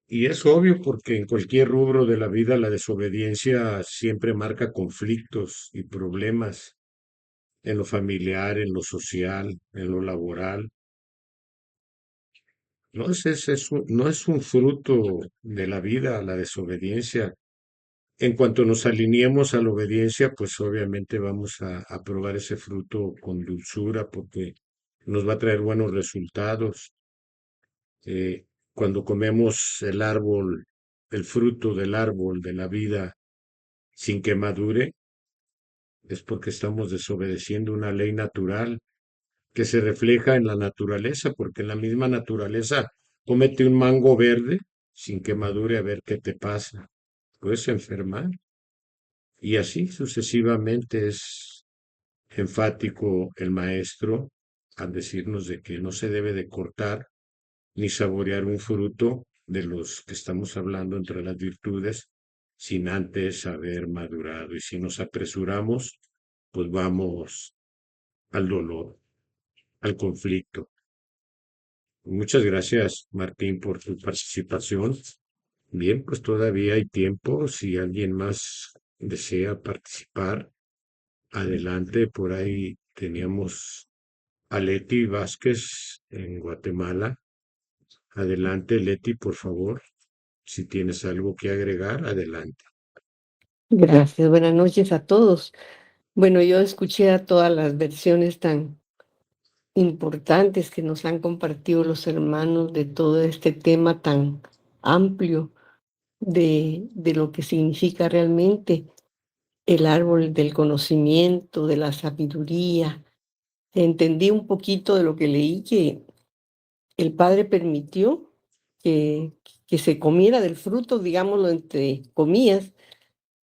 Y es obvio porque en cualquier rubro de la vida la desobediencia siempre marca conflictos y problemas en lo familiar, en lo social, en lo laboral. No es un fruto de la vida la desobediencia. En cuanto nos alineemos a la obediencia, pues obviamente vamos a probar ese fruto con dulzura porque nos va a traer buenos resultados. Cuando comemos el árbol, el fruto del árbol de la vida sin que madure, es porque estamos desobedeciendo una ley natural que se refleja en la naturaleza, porque en la misma naturaleza cómete un mango verde sin que madure a ver qué te pasa. Puedes enfermar. Y así sucesivamente es enfático el maestro al decirnos de que no se debe de cortar ni saborear un fruto de los que estamos hablando entre las virtudes sin antes haber madurado. Y si nos apresuramos, pues vamos al dolor, al conflicto. Muchas gracias, Martín, por tu participación. Bien, pues todavía hay tiempo. Si alguien más desea participar, adelante. Por ahí teníamos a Leti Vázquez en Guatemala. Adelante, Leti, por favor. Si tienes algo que agregar, adelante. Gracias, buenas noches a todos. Bueno, yo escuché a todas las versiones tan importantes que nos han compartido los hermanos de todo este tema tan amplio de lo que significa realmente el árbol del conocimiento, de la sabiduría. Entendí un poquito de lo que leí, que el Padre permitió que, que se comiera del fruto, digámoslo entre comillas,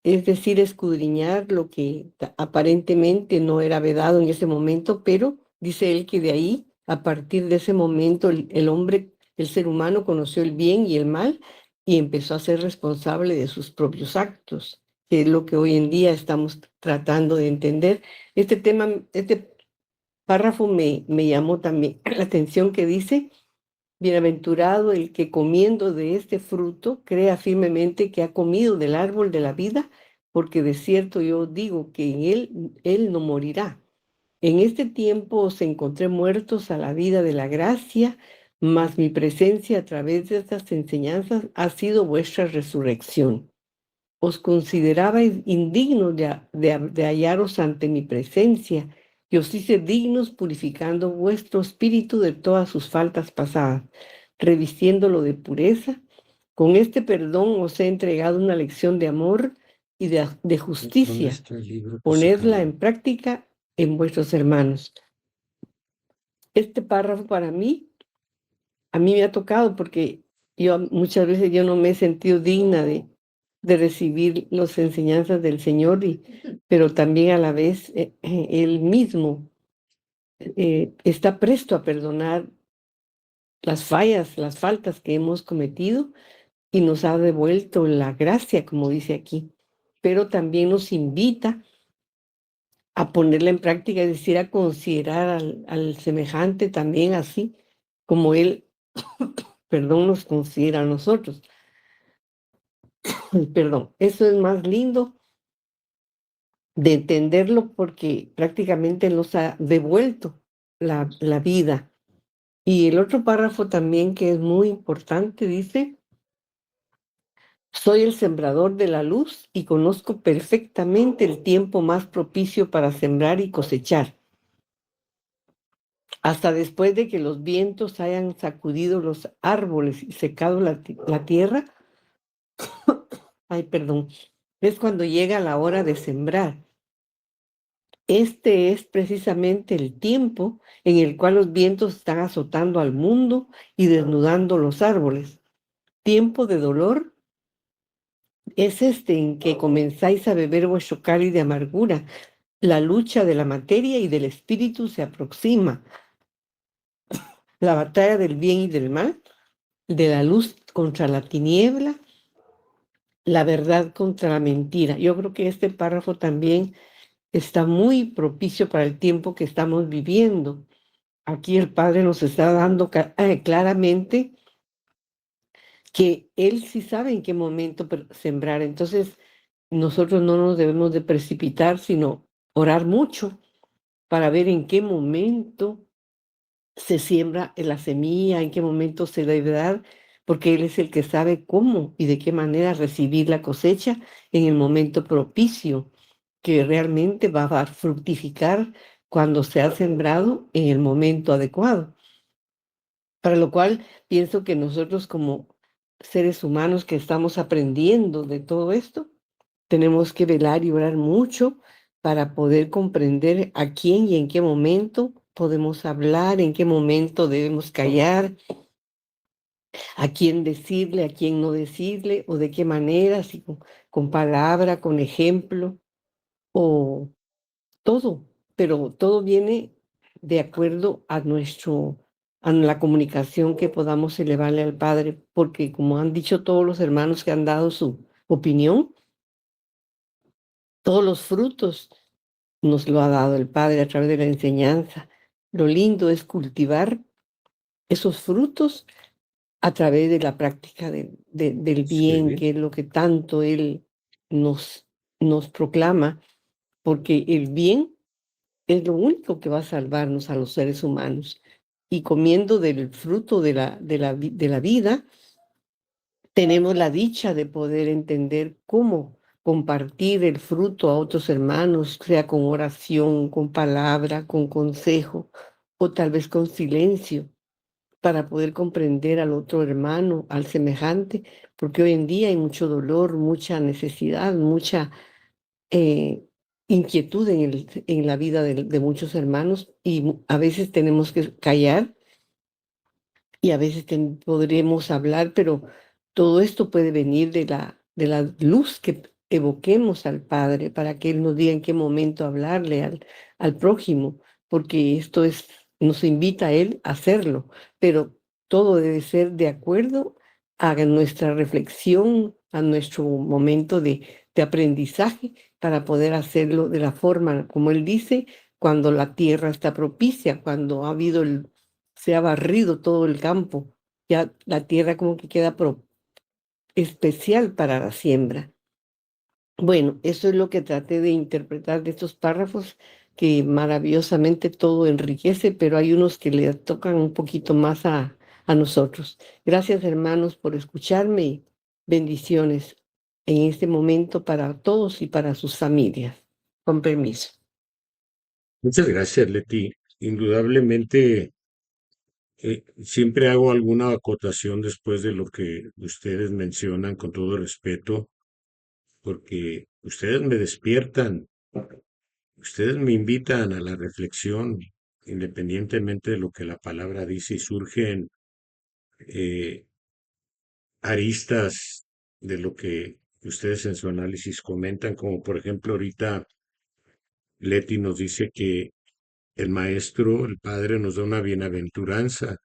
es decir, escudriñar lo que aparentemente no era vedado en ese momento, pero dice él que de ahí, a partir de ese momento, el hombre, el ser humano conoció el bien y el mal y empezó a ser responsable de sus propios actos, que es lo que hoy en día estamos tratando de entender. Este tema, este párrafo me llamó también la atención, que dice: bienaventurado el que comiendo de este fruto crea firmemente que ha comido del árbol de la vida, porque de cierto yo digo que en él no morirá. En este tiempo os encontré muertos a la vida de la gracia, mas mi presencia a través de estas enseñanzas ha sido vuestra resurrección. Os considerabais indignos de hallaros ante mi presencia, y os hice dignos purificando vuestro espíritu de todas sus faltas pasadas, revistiéndolo de pureza. Con este perdón os he entregado una lección de amor y de justicia. ¿Dónde está el libro que Ponedla sacaron? en práctica en vuestros hermanos. Este párrafo para mí, a mí me ha tocado, porque yo muchas veces yo no me he sentido digna de recibir las enseñanzas del Señor, pero también a la vez Él mismo está presto a perdonar las fallas, las faltas que hemos cometido, y nos ha devuelto la gracia, como dice aquí, pero también nos invita a ponerla en práctica, es decir, a considerar al semejante también así como Él, perdón, nos considera a nosotros. Perdón, eso es más lindo de entenderlo, porque prácticamente nos ha devuelto la vida. Y el otro párrafo también, que es muy importante, dice: soy el sembrador de la luz y conozco perfectamente el tiempo más propicio para sembrar y cosechar. Hasta después de que los vientos hayan sacudido los árboles y secado la tierra, ay, perdón, es cuando llega la hora de sembrar. Este es precisamente el tiempo en el cual los vientos están azotando al mundo y desnudando los árboles. Tiempo de dolor es este en que comenzáis a beber vuestro cáliz de amargura. La lucha de la materia y del espíritu se aproxima. La batalla del bien y del mal, de la luz contra la tiniebla, la verdad contra la mentira. Yo creo que este párrafo también está muy propicio para el tiempo que estamos viviendo. Aquí el Padre nos está dando claramente que Él sí sabe en qué momento sembrar. Entonces, nosotros no nos debemos de precipitar, sino orar mucho para ver en qué momento se siembra la semilla, en qué momento se debe dar, porque Él es el que sabe cómo y de qué manera recibir la cosecha en el momento propicio, que realmente va a fructificar cuando se ha sembrado en el momento adecuado. Para lo cual pienso que nosotros, como seres humanos que estamos aprendiendo de todo esto, tenemos que velar y orar mucho para poder comprender a quién y en qué momento podemos hablar, en qué momento debemos callar, a quién decirle, a quién no decirle, o de qué manera, si con palabra, con ejemplo, o todo. pero todo viene de acuerdo a la comunicación que podamos elevarle al Padre, porque como han dicho todos los hermanos que han dado su opinión, todos los frutos nos lo ha dado el Padre a través de la enseñanza. Lo lindo es cultivar esos frutos a través de la práctica del bien, Sí. que es lo que tanto Él nos proclama, porque el bien es lo único que va a salvarnos a los seres humanos. Y comiendo del fruto de la vida, tenemos la dicha de poder entender cómo compartir el fruto a otros hermanos, sea con oración, con palabra, con consejo o tal vez con silencio, para poder comprender al otro hermano, al semejante, porque hoy en día hay mucho dolor, mucha necesidad, mucha eh, inquietud en la vida de muchos hermanos y a veces tenemos que callar y a veces podremos hablar, pero todo esto puede venir de la luz que evoquemos al Padre para que Él nos diga en qué momento hablarle al prójimo, porque nos invita a Él a hacerlo, pero todo debe ser de acuerdo a nuestra reflexión, a nuestro momento de aprendizaje para poder hacerlo de la forma, como Él dice, cuando la tierra está propicia, cuando se ha barrido todo el campo, ya la tierra como que queda especial para la siembra. Bueno, eso es lo que traté de interpretar de estos párrafos, que maravillosamente todo enriquece, pero hay unos que le tocan un poquito más a nosotros. Gracias, hermanos, por escucharme y bendiciones en este momento para todos y para sus familias. Con permiso. Muchas gracias, Leti. Indudablemente, siempre hago alguna acotación después de lo que ustedes mencionan con todo respeto, porque ustedes me despiertan, ustedes me invitan a la reflexión, independientemente de lo que la palabra dice, y surgen eh, aristas de lo que ustedes en su análisis comentan, como por ejemplo ahorita Leti nos dice que el Maestro, el Padre, nos da una bienaventuranza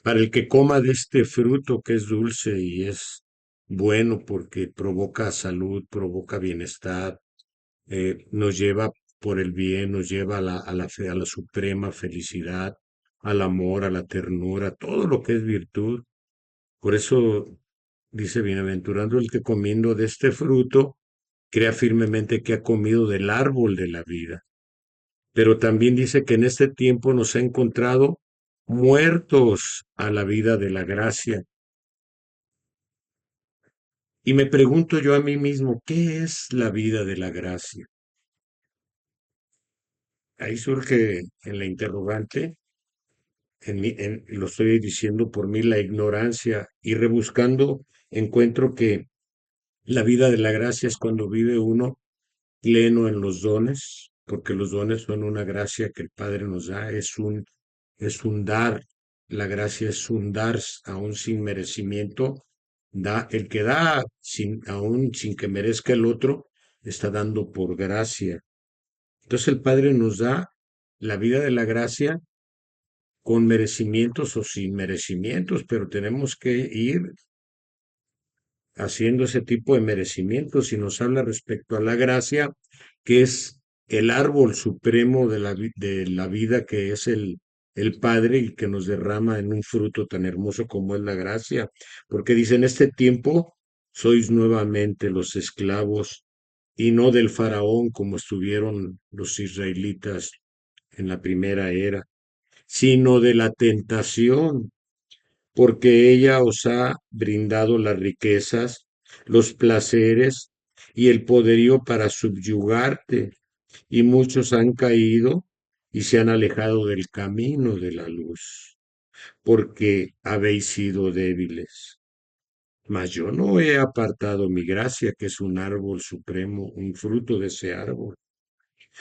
para el que coma de este fruto que es dulce y es bueno porque provoca salud, provoca bienestar, nos lleva por el bien, nos lleva a la suprema felicidad, al amor, a la ternura, todo lo que es virtud. Por eso dice, bienaventurado el que comiendo de este fruto, crea firmemente que ha comido del árbol de la vida. Pero también dice que en este tiempo nos ha encontrado muertos a la vida de la gracia. Y me pregunto yo a mí mismo, ¿qué es la vida de la gracia? Ahí surge en la interrogante, lo estoy diciendo por mí, la ignorancia, y rebuscando encuentro que la vida de la gracia es cuando vive uno pleno en los dones, porque los dones son una gracia que el Padre nos da, es un dar, la gracia es un dar aún sin merecimiento, el que da aún sin que merezca el otro, está dando por gracia. Entonces el Padre nos da la vida de la gracia con merecimientos o sin merecimientos, pero tenemos que ir haciendo ese tipo de merecimientos y nos habla respecto a la gracia, que es el árbol supremo de la vida, que es el Padre y que nos derrama en un fruto tan hermoso como es la gracia, porque dice, en este tiempo sois nuevamente los esclavos y no del faraón como estuvieron los israelitas en la primera era, sino de la tentación porque ella os ha brindado las riquezas, los placeres y el poderío para subyugarte, y muchos han caído y se han alejado del camino de la luz, porque habéis sido débiles. Mas yo no he apartado mi gracia, que es un árbol supremo, un fruto de ese árbol.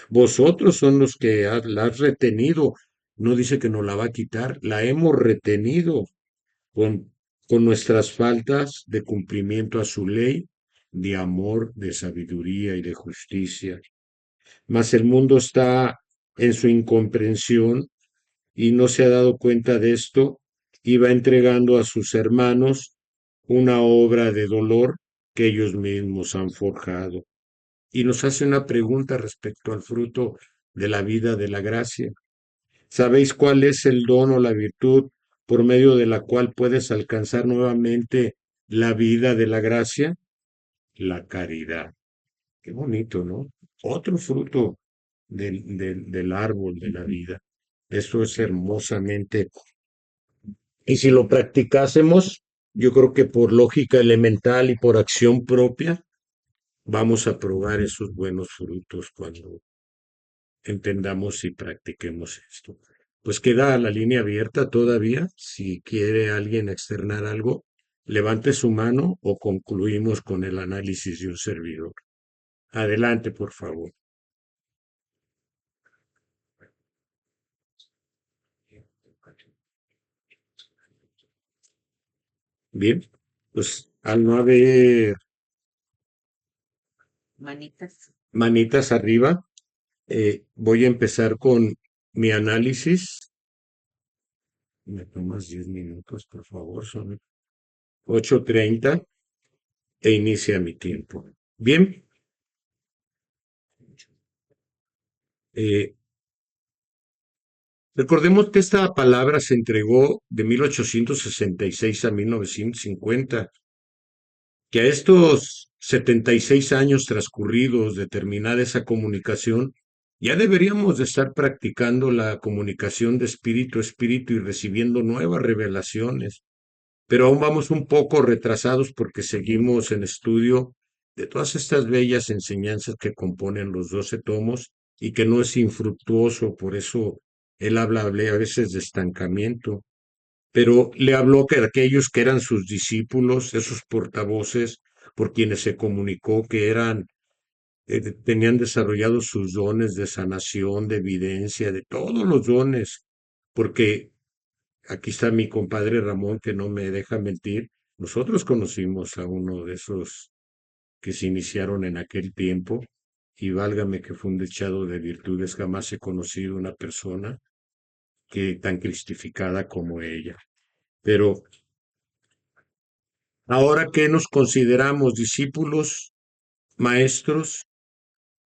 Vosotros son los que la has retenido. No dice que nos la va a quitar, la hemos retenido con, con nuestras faltas de cumplimiento a su ley, de amor, de sabiduría y de justicia. Mas el mundo está en su incomprensión y no se ha dado cuenta de esto y va entregando a sus hermanos una obra de dolor que ellos mismos han forjado. Y nos hace una pregunta respecto al fruto de la vida de la gracia. ¿Sabéis cuál es el don o la virtud por medio de la cual puedes alcanzar nuevamente la vida de la gracia? La caridad. Qué bonito, ¿no? Otro fruto del árbol de la vida. Eso es hermosamente. Y si lo practicásemos, yo creo que por lógica elemental y por acción propia, vamos a probar esos buenos frutos cuando entendamos y practiquemos esto. Pues queda la línea abierta todavía. Si quiere alguien externar algo, levante su mano o concluimos con el análisis de un servidor. Adelante, por favor. Bien, pues al no haber manitas arriba, voy a empezar con mi análisis. Me tomas 10 minutos, por favor, son 8:30 e inicia mi tiempo. Bien. Recordemos que esta palabra se entregó de 1866 a 1950, que a estos 76 años transcurridos de terminar esa comunicación, ya deberíamos de estar practicando la comunicación de espíritu a espíritu y recibiendo nuevas revelaciones, pero aún vamos un poco retrasados porque seguimos en estudio de todas estas bellas enseñanzas que componen los 12 tomos y que no es infructuoso, por eso él habla a veces de estancamiento, pero le habló que aquellos que eran sus discípulos, esos portavoces por quienes se comunicó que tenían desarrollados sus dones de sanación, de evidencia, de todos los dones, porque aquí está mi compadre Ramón que no me deja mentir, nosotros conocimos a uno de esos que se iniciaron en aquel tiempo, y válgame que fue un dechado de virtudes, jamás he conocido una persona que tan cristificada como ella. Pero ahora que nos consideramos discípulos, maestros,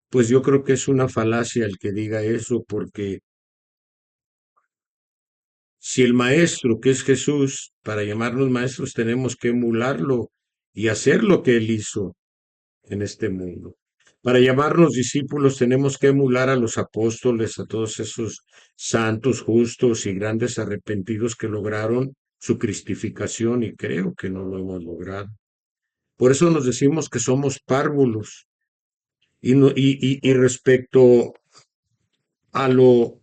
pues yo creo que es una falacia el que diga eso, porque si el maestro, que es Jesús, para llamarnos maestros tenemos que emularlo y hacer lo que él hizo en este mundo. Para llamarnos discípulos tenemos que emular a los apóstoles, a todos esos santos, justos y grandes arrepentidos que lograron su cristificación, y creo que no lo hemos logrado. Por eso nos decimos que somos párvulos. Y respecto a lo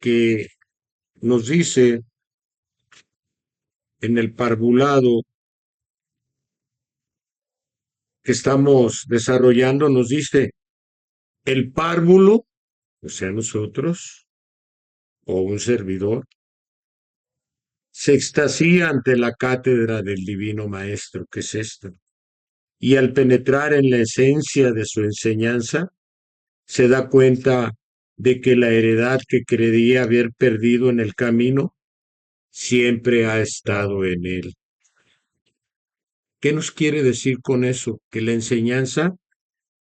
que nos dice en el parvulado que estamos desarrollando, nos dice el párvulo, o sea, nosotros, o un servidor, se extasía ante la cátedra del Divino Maestro, que es esta, y al penetrar en la esencia de su enseñanza, se da cuenta de que la heredad que creía haber perdido en el camino siempre ha estado en él. ¿Qué nos quiere decir con eso? Que la enseñanza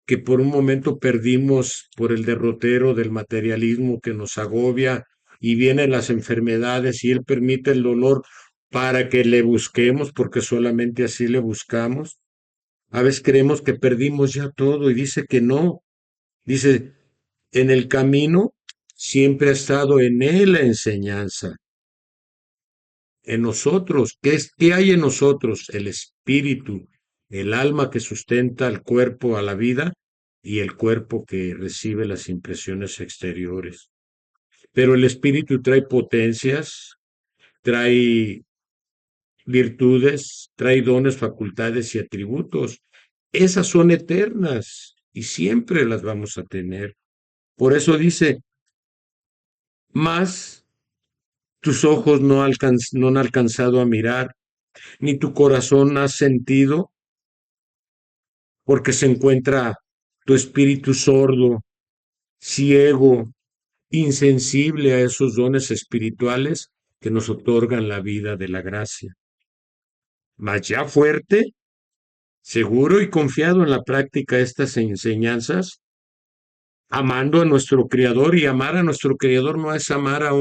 que por un momento perdimos por el derrotero del materialismo que nos agobia y vienen las enfermedades y él permite el dolor para que le busquemos, porque solamente así le buscamos. A veces creemos que perdimos ya todo y dice que no. Dice, en el camino siempre ha estado en él la enseñanza. En nosotros, ¿qué hay en nosotros? El espíritu, el alma que sustenta al cuerpo a la vida y el cuerpo que recibe las impresiones exteriores. Pero el espíritu trae potencias, trae virtudes, trae dones, facultades y atributos. Esas son eternas y siempre las vamos a tener. Por eso dice, más tus ojos no han alcanzado a mirar, ni tu corazón ha sentido, porque se encuentra tu espíritu sordo, ciego, insensible a esos dones espirituales que nos otorgan la vida de la gracia. Mas ya fuerte, seguro y confiado en la práctica de estas enseñanzas, amando a nuestro Creador, y amar a nuestro Creador no es amar a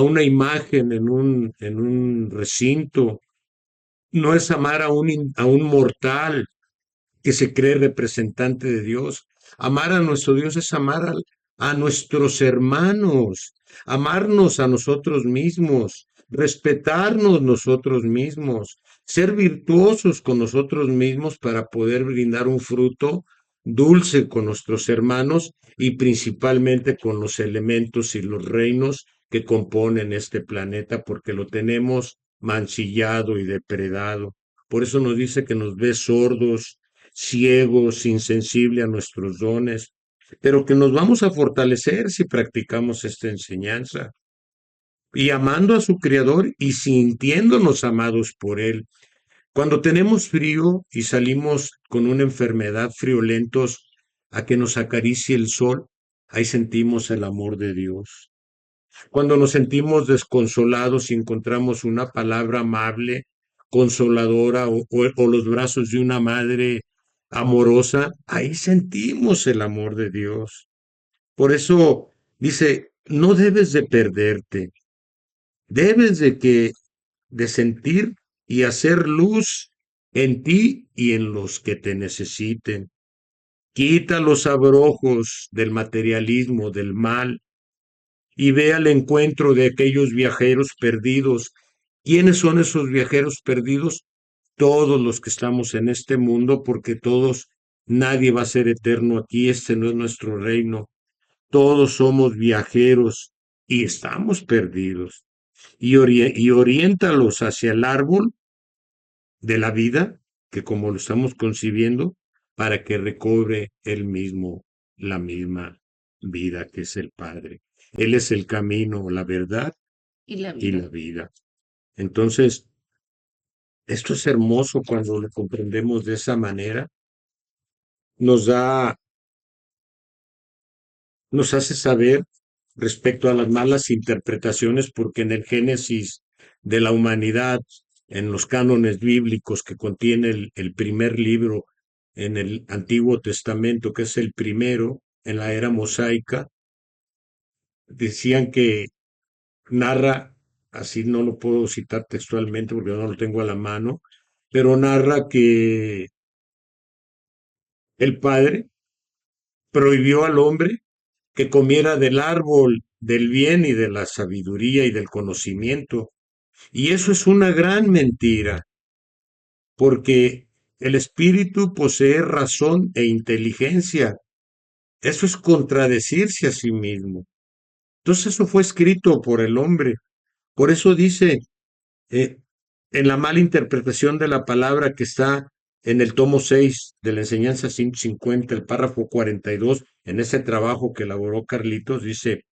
una imagen en un recinto, no es amar a un mortal que se cree representante de Dios. Amar a nuestro Dios es amar a nuestros hermanos, amarnos a nosotros mismos, respetarnos nosotros mismos, ser virtuosos con nosotros mismos para poder brindar un fruto dulce con nuestros hermanos y principalmente con los elementos y los reinos que componen este planeta, porque lo tenemos mancillado y depredado. Por eso nos dice que nos ve sordos, ciegos, insensibles a nuestros dones, pero que nos vamos a fortalecer si practicamos esta enseñanza. Y amando a su Creador y sintiéndonos amados por Él. Cuando tenemos frío y salimos con una enfermedad friolentos a que nos acaricie el sol, ahí sentimos el amor de Dios. Cuando nos sentimos desconsolados y encontramos una palabra amable, consoladora o los brazos de una madre amorosa, ahí sentimos el amor de Dios. Por eso dice, no debes de perderte, debes de sentir y hacer luz en ti y en los que te necesiten. Quita los abrojos del materialismo, del mal, y ve al encuentro de aquellos viajeros perdidos. ¿Quiénes son esos viajeros perdidos? Todos los que estamos en este mundo, porque todos, nadie va a ser eterno aquí, este no es nuestro reino. Todos somos viajeros y estamos perdidos. Y oriéntalos hacia el árbol de la vida, que como lo estamos concibiendo, para que recobre él mismo la misma vida que es el Padre. Él es el camino, la verdad Y la y vida. la vida. Entonces, esto es hermoso cuando lo comprendemos de esa manera. Nos hace saber respecto a las malas interpretaciones, porque en el Génesis de la humanidad, en los cánones bíblicos que contiene el primer libro en el Antiguo Testamento, que es el primero en la era mosaica, decían que narra, así no lo puedo citar textualmente porque no lo tengo a la mano, pero narra que el Padre prohibió al hombre que comiera del árbol del bien y de la sabiduría y del conocimiento. Y eso es una gran mentira, porque el espíritu posee razón e inteligencia. Eso es contradecirse a sí mismo. Entonces eso fue escrito por el hombre. Por eso dice, eh, en la mala interpretación de la palabra que está en el tomo 6 de la enseñanza 150, el párrafo 42, en ese trabajo que elaboró Carlitos, dice,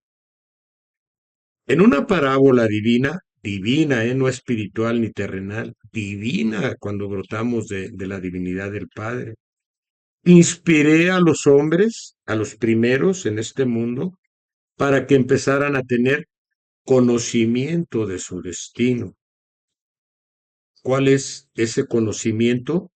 en una parábola divina, no espiritual ni terrenal, divina cuando brotamos de la divinidad del Padre, inspiré a los hombres, a los primeros en este mundo, para que empezaran a tener conocimiento de su destino. ¿Cuál es ese conocimiento?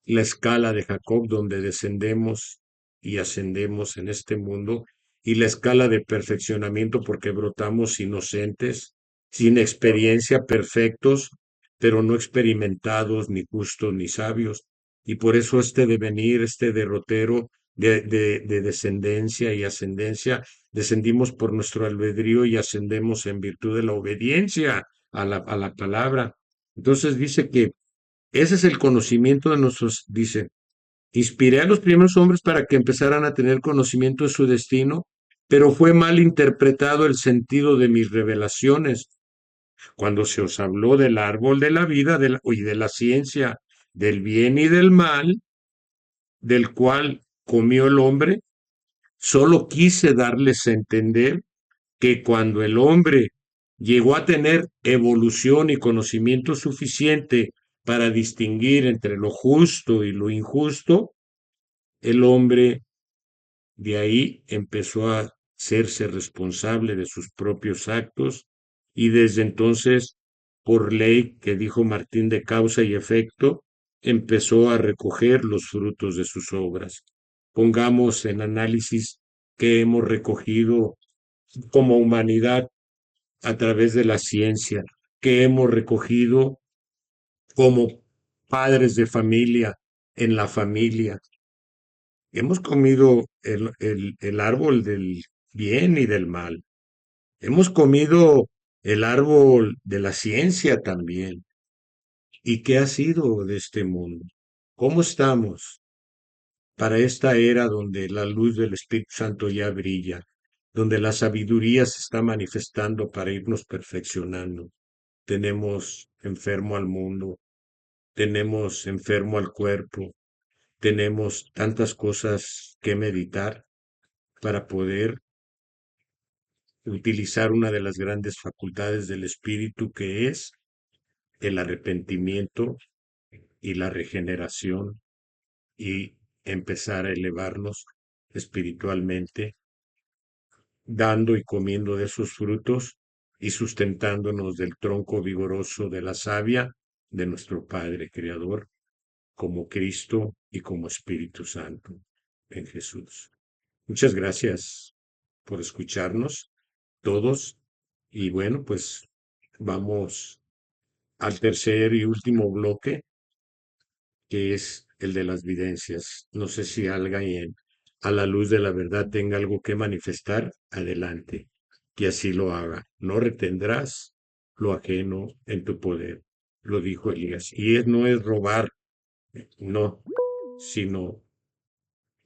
La escala de Jacob, donde descendemos y ascendemos en este mundo, y la escala de perfeccionamiento, porque brotamos inocentes, sin experiencia, perfectos, pero no experimentados, ni justos, ni sabios. Y por eso este devenir, este derrotero de descendencia y ascendencia, descendimos por nuestro albedrío y ascendemos en virtud de la obediencia a la palabra. Entonces dice que ese es el conocimiento de nuestros, dice, inspiré a los primeros hombres para que empezaran a tener conocimiento de su destino, pero fue mal interpretado el sentido de mis revelaciones. Cuando se os habló del árbol de la vida y de la ciencia, del bien y del mal, del cual comió el hombre, solo quise darles a entender que cuando el hombre llegó a tener evolución y conocimiento suficiente para distinguir entre lo justo y lo injusto, el hombre De ahí empezó a hacerse responsable de sus propios actos y desde entonces, por ley que dijo Martín de causa y efecto, empezó a recoger los frutos de sus obras. Pongamos en análisis que hemos recogido como humanidad a través de la ciencia, que hemos recogido como padres de familia en la familia. Hemos comido el árbol del bien y del mal. Hemos comido el árbol de la ciencia también. ¿Y qué ha sido de este mundo? ¿Cómo estamos para esta era donde la luz del Espíritu Santo ya brilla, donde la sabiduría se está manifestando para irnos perfeccionando? Tenemos enfermo al mundo, tenemos enfermo al cuerpo, tenemos tantas cosas que meditar para poder utilizar una de las grandes facultades del espíritu, que es el arrepentimiento y la regeneración, y empezar a elevarnos espiritualmente, dando y comiendo de esos frutos y sustentándonos del tronco vigoroso de la savia de nuestro Padre Creador, como Cristo y como Espíritu Santo en Jesús. Muchas gracias por escucharnos todos, y bueno, pues vamos al tercer y último bloque, que es el de las videncias. No sé si alguien a la luz de la verdad tenga algo que manifestar. Adelante, que así lo haga. No retendrás lo ajeno en tu poder, lo dijo Elías. Y no es robar, no, sino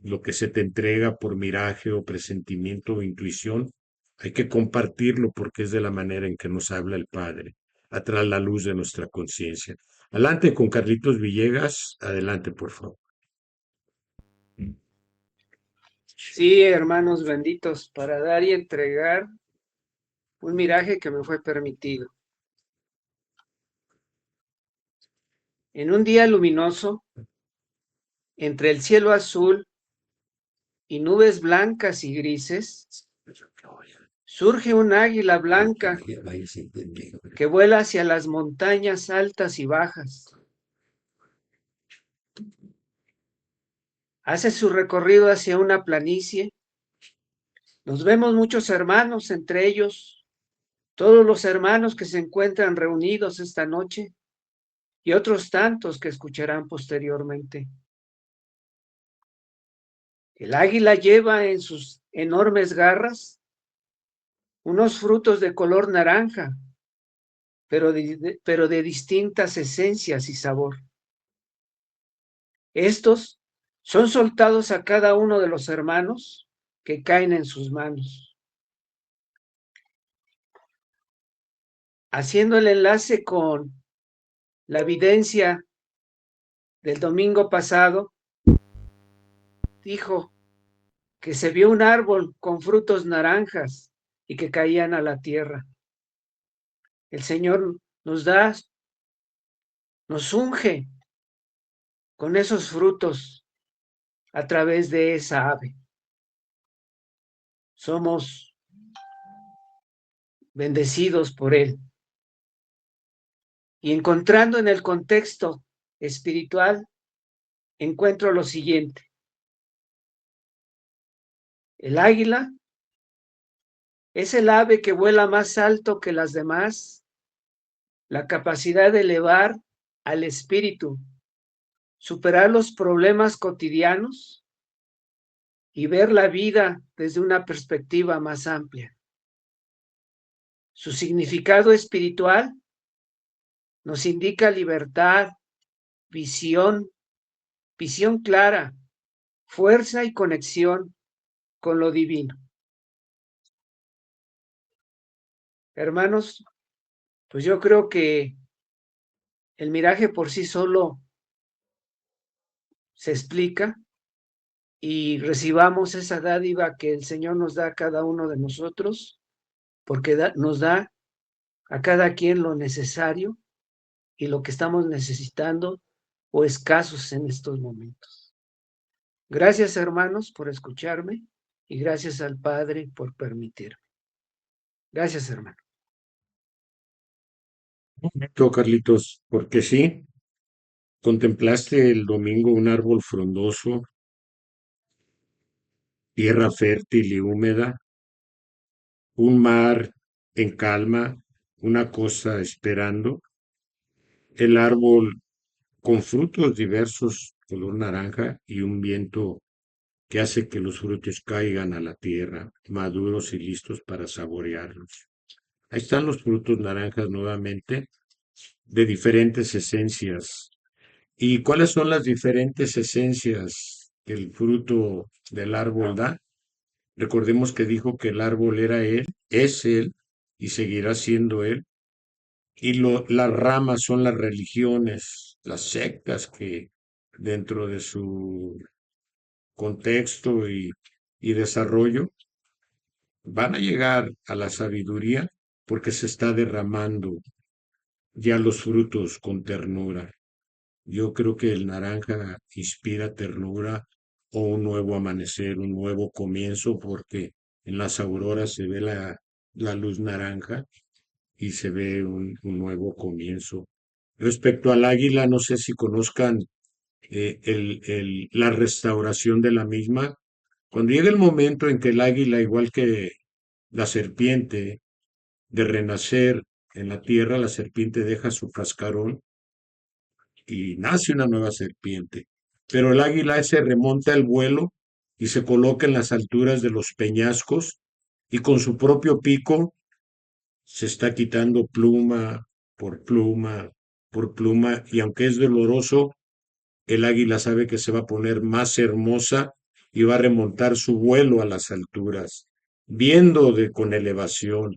lo que se te entrega por miraje o presentimiento o intuición, hay que compartirlo porque es de la manera en que nos habla el Padre, a través de la luz de nuestra conciencia. Adelante con Carlitos Villegas, adelante por favor. Sí, hermanos benditos, para dar y entregar un miraje que me fue permitido. En un día luminoso, entre el cielo azul y nubes blancas y grises, surge un águila blanca que vuela hacia las montañas altas y bajas. Hace su recorrido hacia una planicie. Nos vemos muchos hermanos, entre ellos todos los hermanos que se encuentran reunidos esta noche y otros tantos que escucharán posteriormente. El águila lleva en sus enormes garras unos frutos de color naranja, pero de distintas esencias y sabor. Estos son soltados a cada uno de los hermanos que caen en sus manos. Haciendo el enlace con la evidencia del domingo pasado, dijo que se vio un árbol con frutos naranjas y que caían a la tierra. El Señor nos unge con esos frutos a través de esa ave. Somos bendecidos por Él. Y encontrando en el contexto espiritual, encuentro lo siguiente. El águila es el ave que vuela más alto que las demás, la capacidad de elevar al espíritu, superar los problemas cotidianos y ver la vida desde una perspectiva más amplia. Su significado espiritual nos indica libertad, visión clara, fuerza y conexión con lo divino. Hermanos, pues yo creo que el miraje por sí solo se explica, y recibamos esa dádiva que el Señor nos da a cada uno de nosotros, porque nos da a cada quien lo necesario y lo que estamos necesitando o escasos en estos momentos. Gracias, hermanos, por escucharme, Y gracias al Padre por permitirme. Gracias, hermano. Momento, Carlitos, porque sí, contemplaste el domingo un árbol frondoso, tierra fértil y húmeda, un mar en calma, una cosa esperando, el árbol con frutos diversos, color naranja, y un viento que hace que los frutos caigan a la tierra, maduros y listos para saborearlos. Ahí están los frutos naranjas nuevamente, de diferentes esencias. ¿Y cuáles son las diferentes esencias que el fruto del árbol da? Recordemos que dijo que el árbol era él, es él y seguirá siendo él. Y las ramas son las religiones, las sectas que dentro de su contexto y desarrollo van a llegar a la sabiduría porque se está derramando ya los frutos con ternura. Yo creo que el naranja inspira ternura o un nuevo amanecer, un nuevo comienzo, porque en las auroras se ve la luz naranja y se ve un nuevo comienzo. Respecto al águila, no sé si conozcan la restauración de la misma. Cuando llega el momento en que el águila, igual que la serpiente, de renacer en la tierra, la serpiente deja su cascarón y nace una nueva serpiente. Pero el águila se remonta al vuelo y se coloca en las alturas de los peñascos y con su propio pico se está quitando pluma por pluma por pluma y aunque es doloroso, el águila sabe que se va a poner más hermosa y va a remontar su vuelo a las alturas, viendo con elevación.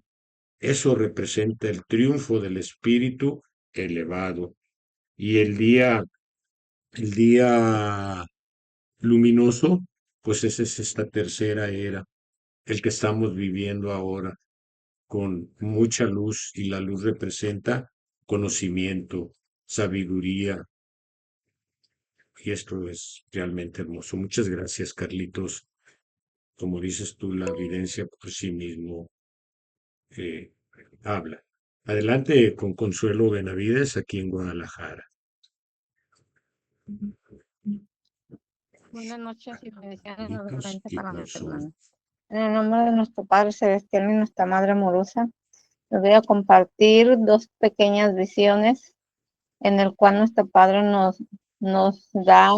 Eso representa el triunfo del espíritu elevado. Y el día luminoso, pues esa es esta tercera era, el que estamos viviendo ahora, con mucha luz, y la luz representa conocimiento, sabiduría, y esto es realmente hermoso. Muchas gracias, Carlitos. Como dices tú, la evidencia por sí mismo eh, habla. Adelante con Consuelo Benavides aquí en Guadalajara. Buenas noches y bendiciones nuevamente Y para mis Consuelo. hermanos. En el nombre de nuestro Padre Celestial y nuestra Madre amorosa, les voy a compartir dos pequeñas visiones en el cual nuestro Padre nos da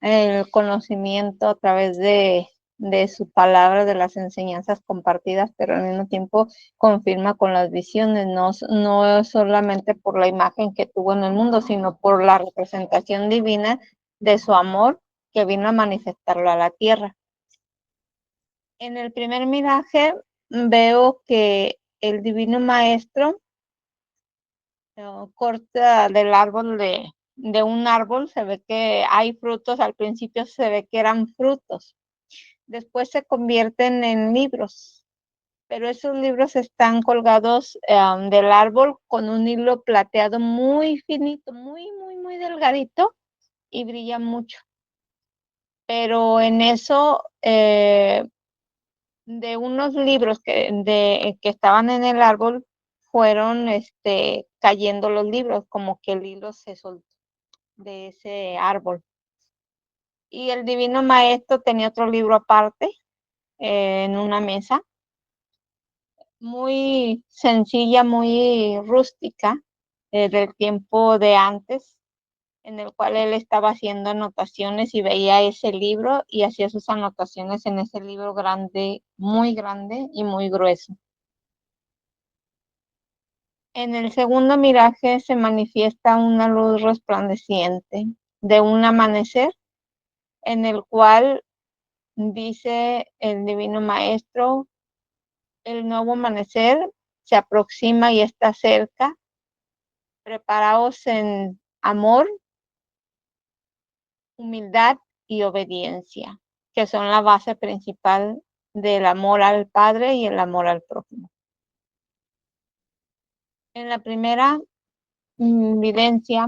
el conocimiento a través de su palabra, de las enseñanzas compartidas, pero al mismo tiempo confirma con las visiones, no solamente por la imagen que tuvo en el mundo, sino por la representación divina de su amor que vino a manifestarlo a la tierra. En el primer miraje veo que el Divino Maestro corta del árbol de un árbol, se ve que hay frutos, al principio se ve que eran frutos, después se convierten en libros, pero esos libros están colgados del árbol con un hilo plateado muy finito, muy delgadito y brilla mucho. Pero en eso, de unos libros que estaban en el árbol, fueron cayendo los libros, como que el hilo se soltó de ese árbol. Y el Divino Maestro tenía otro libro aparte, en una mesa, muy sencilla, muy rústica, del tiempo de antes, en el cual él estaba haciendo anotaciones y veía ese libro y hacía sus anotaciones en ese libro grande y muy grueso. En el segundo miraje se manifiesta una luz resplandeciente de un amanecer, en el cual dice el Divino Maestro: el nuevo amanecer se aproxima y está cerca. Preparaos en amor, humildad y obediencia, que son la base principal del amor al Padre y el amor al prójimo. En la primera vivencia,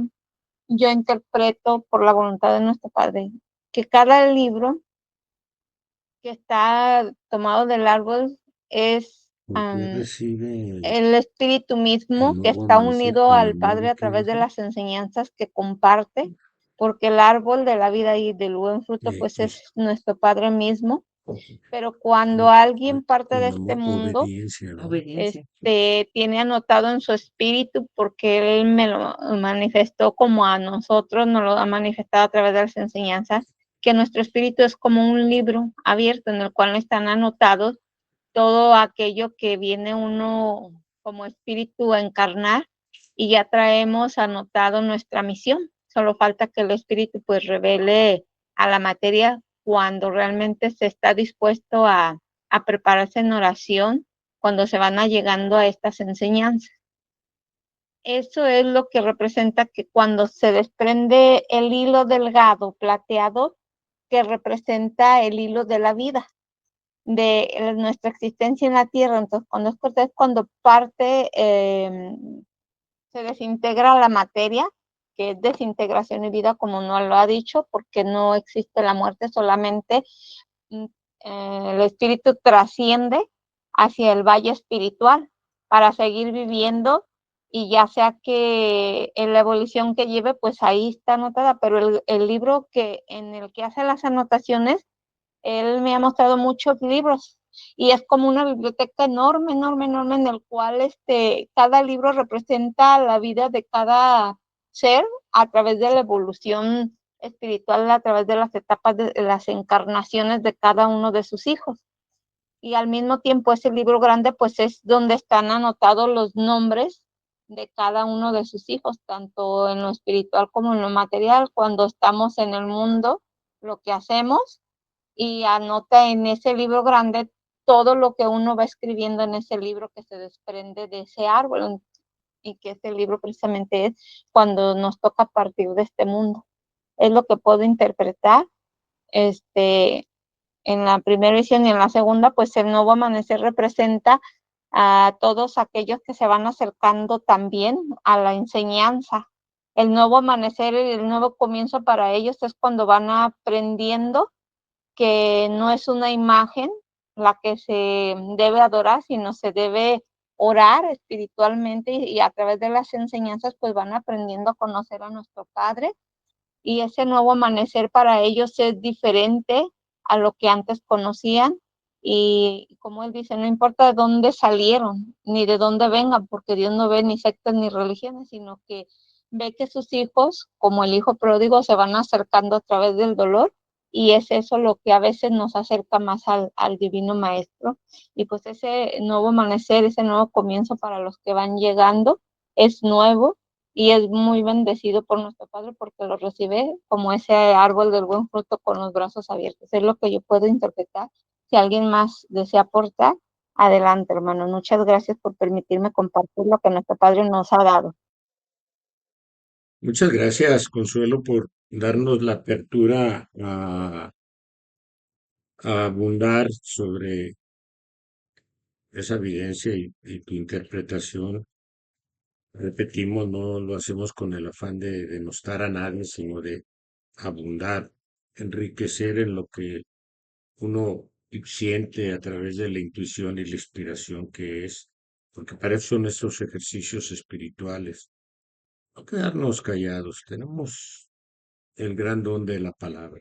yo interpreto por la voluntad de nuestro Padre que cada libro que está tomado del árbol es Porque recibe el espíritu el mismo que nuevo está amanecer unido con al amor Padre y a qué través de dijo. las enseñanzas que comparte, porque el árbol de la vida y del buen fruto pues es nuestro Padre mismo. Pero cuando alguien parte de Con este mundo, obediencia, ¿no? tiene anotado en su espíritu, porque Él me lo manifestó como a nosotros, nos lo ha manifestado a través de las enseñanzas, que nuestro espíritu es como un libro abierto en el cual están anotados todo aquello que viene uno como espíritu a encarnar, y ya traemos anotado nuestra misión. Solo falta que el espíritu pues revele a la materia cuando realmente se está dispuesto a prepararse en oración, cuando se van llegando a estas enseñanzas. Eso es lo que representa que cuando se desprende el hilo delgado plateado, que representa el hilo de la vida, de nuestra existencia en la tierra. Entonces, cuando es cortés, cuando parte, se desintegra la materia, que es desintegración y vida, como no lo ha dicho, porque no existe la muerte, solamente el espíritu trasciende hacia el valle espiritual para seguir viviendo, y ya sea que en la evolución que lleve, pues ahí está anotada, pero el libro en el que hace las anotaciones, él me ha mostrado muchos libros y es como una biblioteca enorme, enorme, enorme, en el cual cada libro representa la vida de cada ser a través de la evolución espiritual, a través de las etapas de las encarnaciones de cada uno de sus hijos. Y al mismo tiempo ese libro grande pues es donde están anotados los nombres de cada uno de sus hijos, tanto en lo espiritual como en lo material, cuando estamos en el mundo, lo que hacemos, y anota en ese libro grande todo lo que uno va escribiendo en ese libro que se desprende de ese árbol, y que ese libro precisamente es cuando nos toca partir de este mundo. Es lo que puedo interpretar. En la primera visión y en la segunda, pues el nuevo amanecer representa a todos aquellos que se van acercando también a la enseñanza. El nuevo amanecer y el nuevo comienzo para ellos es cuando van aprendiendo que no es una imagen la que se debe adorar, sino se debe orar espiritualmente, y a través de las enseñanzas pues van aprendiendo a conocer a nuestro Padre, y ese nuevo amanecer para ellos es diferente a lo que antes conocían. Y como él dice, no importa de dónde salieron ni de dónde vengan, porque Dios no ve ni sectas ni religiones, sino que ve que sus hijos, como el hijo pródigo, se van acercando a través del dolor, y es eso lo que a veces nos acerca más al divino maestro. Y pues ese nuevo amanecer, ese nuevo comienzo para los que van llegando es nuevo, y es muy bendecido por nuestro Padre, porque lo recibe como ese árbol del buen fruto con los brazos abiertos. Es lo que yo puedo interpretar. Si alguien más desea aportar, adelante, hermano. Muchas gracias por permitirme compartir lo que nuestro Padre nos ha dado. Muchas gracias, Consuelo, por darnos la apertura a abundar sobre esa evidencia y tu interpretación. Repetimos, no lo hacemos con el afán de denostar a nadie, sino de abundar, enriquecer en lo que uno siente a través de la intuición y la inspiración que es, porque para eso son estos ejercicios espirituales. No quedarnos callados, tenemos el gran don de la palabra.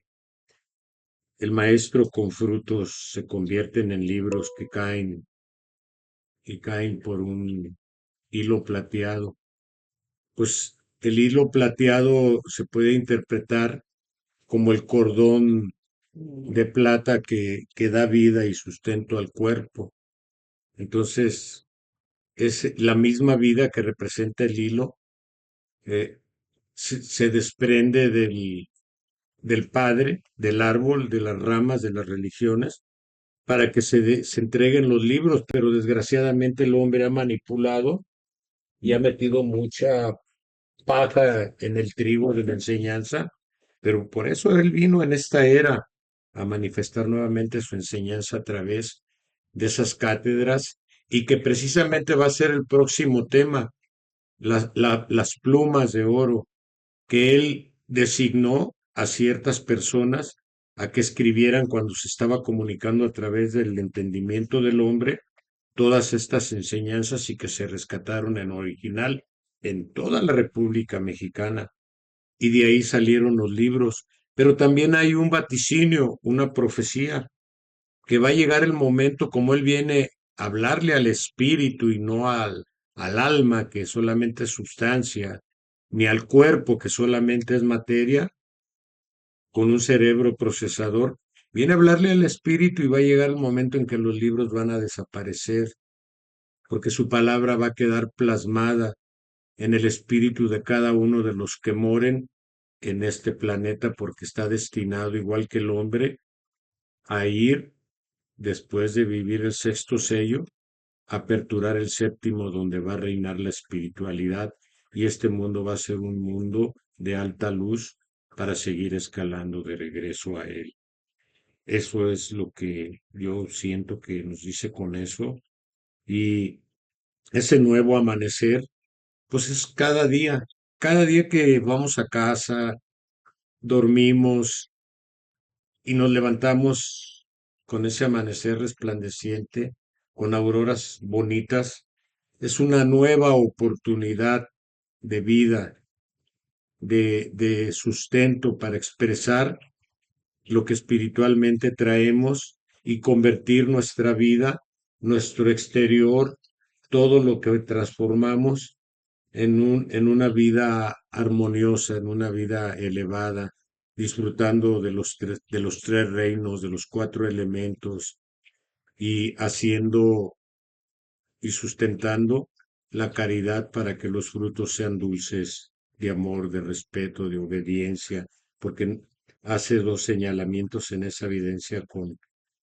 El maestro con frutos se convierten en libros que caen y caen por un hilo plateado. Pues el hilo plateado se puede interpretar como el cordón de plata que da vida y sustento al cuerpo. Entonces, es la misma vida que representa el hilo, eh, se desprende del padre, del árbol, de las ramas, de las religiones, para que se entreguen los libros, pero desgraciadamente el hombre ha manipulado y ha metido mucha paja en el trigo de la enseñanza, pero por eso él vino en esta era a manifestar nuevamente su enseñanza a través de esas cátedras, y que precisamente va a ser el próximo tema, las plumas de oro, que él designó a ciertas personas a que escribieran cuando se estaba comunicando a través del entendimiento del hombre todas estas enseñanzas y que se rescataron en original en toda la República Mexicana. Y de ahí salieron los libros. Pero también hay un vaticinio, una profecía, que va a llegar el momento, como él viene a hablarle al espíritu y no al alma, que solamente es sustancia, ni al cuerpo, que solamente es materia, con un cerebro procesador. Viene a hablarle al espíritu y va a llegar el momento en que los libros van a desaparecer, porque su palabra va a quedar plasmada en el espíritu de cada uno de los que moren en este planeta, porque está destinado, igual que el hombre, a ir, después de vivir el sexto sello, a aperturar el séptimo, donde va a reinar la espiritualidad, y este mundo va a ser un mundo de alta luz para seguir escalando de regreso a él. Eso es lo que yo siento que nos dice con eso. Y ese nuevo amanecer, pues es cada día que vamos a casa, dormimos y nos levantamos con ese amanecer resplandeciente, con auroras bonitas, es una nueva oportunidad de vida, de sustento para expresar lo que espiritualmente traemos y convertir nuestra vida, nuestro exterior, todo lo que transformamos en una vida armoniosa, en una vida elevada, disfrutando de los tres reinos, de los cuatro elementos y haciendo y sustentando la caridad para que los frutos sean dulces de amor, de respeto, de obediencia, porque hace dos señalamientos en esa evidencia con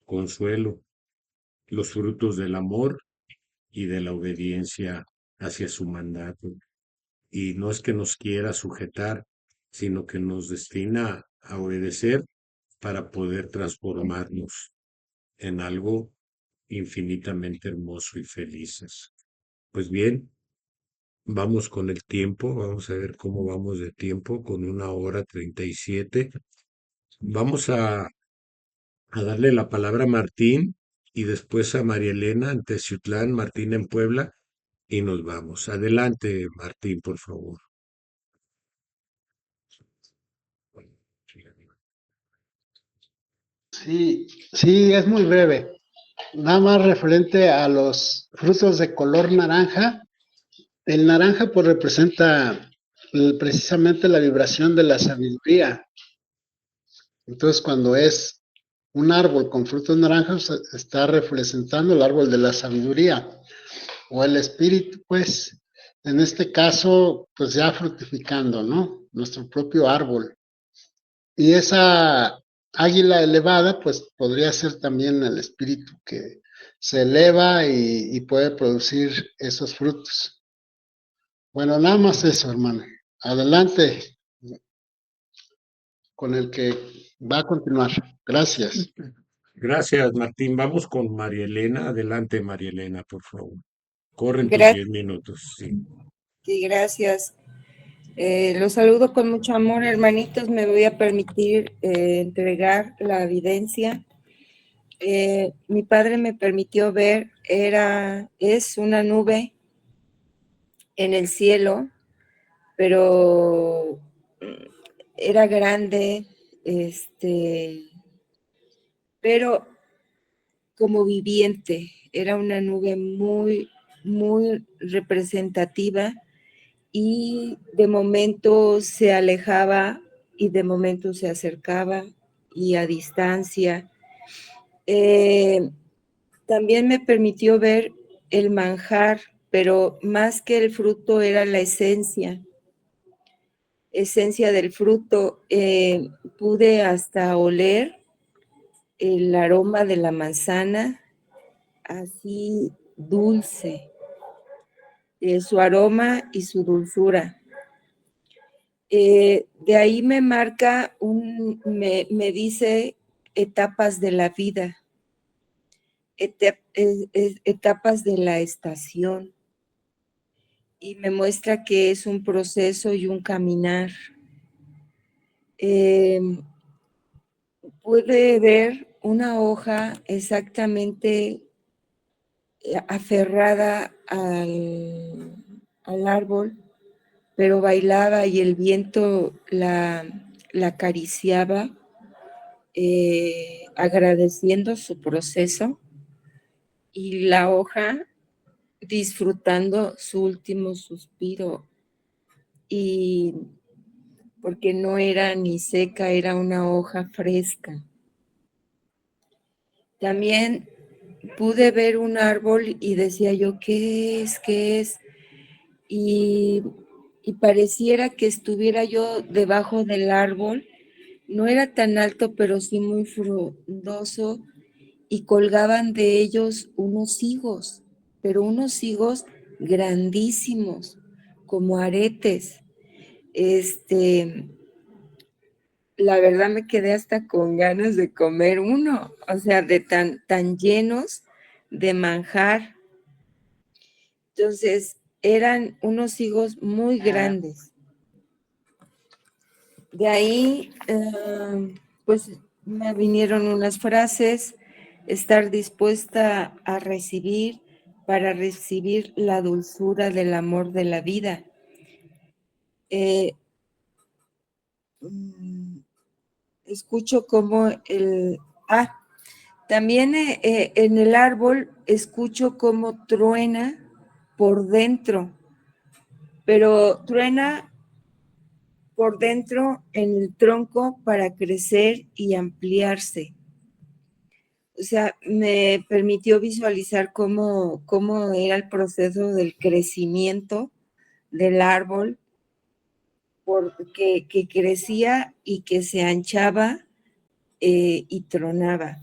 consuelo, los frutos del amor y de la obediencia hacia su mandato. Y no es que nos quiera sujetar, sino que nos destina a obedecer para poder transformarnos en algo infinitamente hermoso y felices. Pues bien, vamos con el tiempo, vamos a ver cómo vamos de tiempo con 1 hora 37. Vamos a darle la palabra a Martín y después a María Elena en Teciutlán, Martín en Puebla, y nos vamos. Adelante, Martín, por favor. Sí, sí, es muy breve. Nada más referente a los frutos de color naranja. El naranja pues representa precisamente la vibración de la sabiduría. Entonces cuando es un árbol con frutos naranjas está representando el árbol de la sabiduría o el espíritu, pues en este caso pues ya fructificando, ¿no? Nuestro propio árbol. Y esa águila elevada pues podría ser también el espíritu que se eleva y puede producir esos frutos. Bueno, nada más eso, hermano. Adelante con el que va a continuar. Gracias. Gracias, Martín. Vamos con María Elena. Adelante, María Elena, por favor. Corren tus Gracias. 10 minutos. Sí. Sí, gracias. Los saludo con mucho amor, hermanitos. Me voy a permitir entregar la evidencia. Mi padre me permitió ver, es una nube en el cielo, pero era grande, pero como viviente. Era una nube muy, muy representativa. Y de momento se alejaba y de momento se acercaba y a distancia. También me permitió ver el manjar, pero más que el fruto era la esencia del fruto. Pude hasta oler el aroma de la manzana, así dulce, su aroma y su dulzura. De ahí me marca, me dice etapas de la vida, etapas de la estación, y me muestra que es un proceso y un caminar. pude ver una hoja exactamente aferrada al árbol, pero bailaba y el viento la acariciaba, agradeciendo su proceso, y la hoja disfrutando su último suspiro, y porque no era ni seca, era una hoja fresca. También pude ver un árbol y decía yo, ¿qué es? ¿Qué es? Y pareciera que estuviera yo debajo del árbol. No era tan alto, pero sí muy frondoso, y colgaban de ellos unos higos, pero unos higos grandísimos, como aretes. La verdad me quedé hasta con ganas de comer uno, o sea, de tan llenos de manjar. Entonces, eran unos higos muy grandes. De ahí, pues me vinieron unas frases: estar dispuesta a recibir para recibir la dulzura del amor de la vida. Escucho como también en el árbol escucho cómo truena por dentro, pero truena por dentro en el tronco para crecer y ampliarse. O sea, me permitió visualizar cómo era el proceso del crecimiento del árbol, porque que crecía y que se anchaba y tronaba.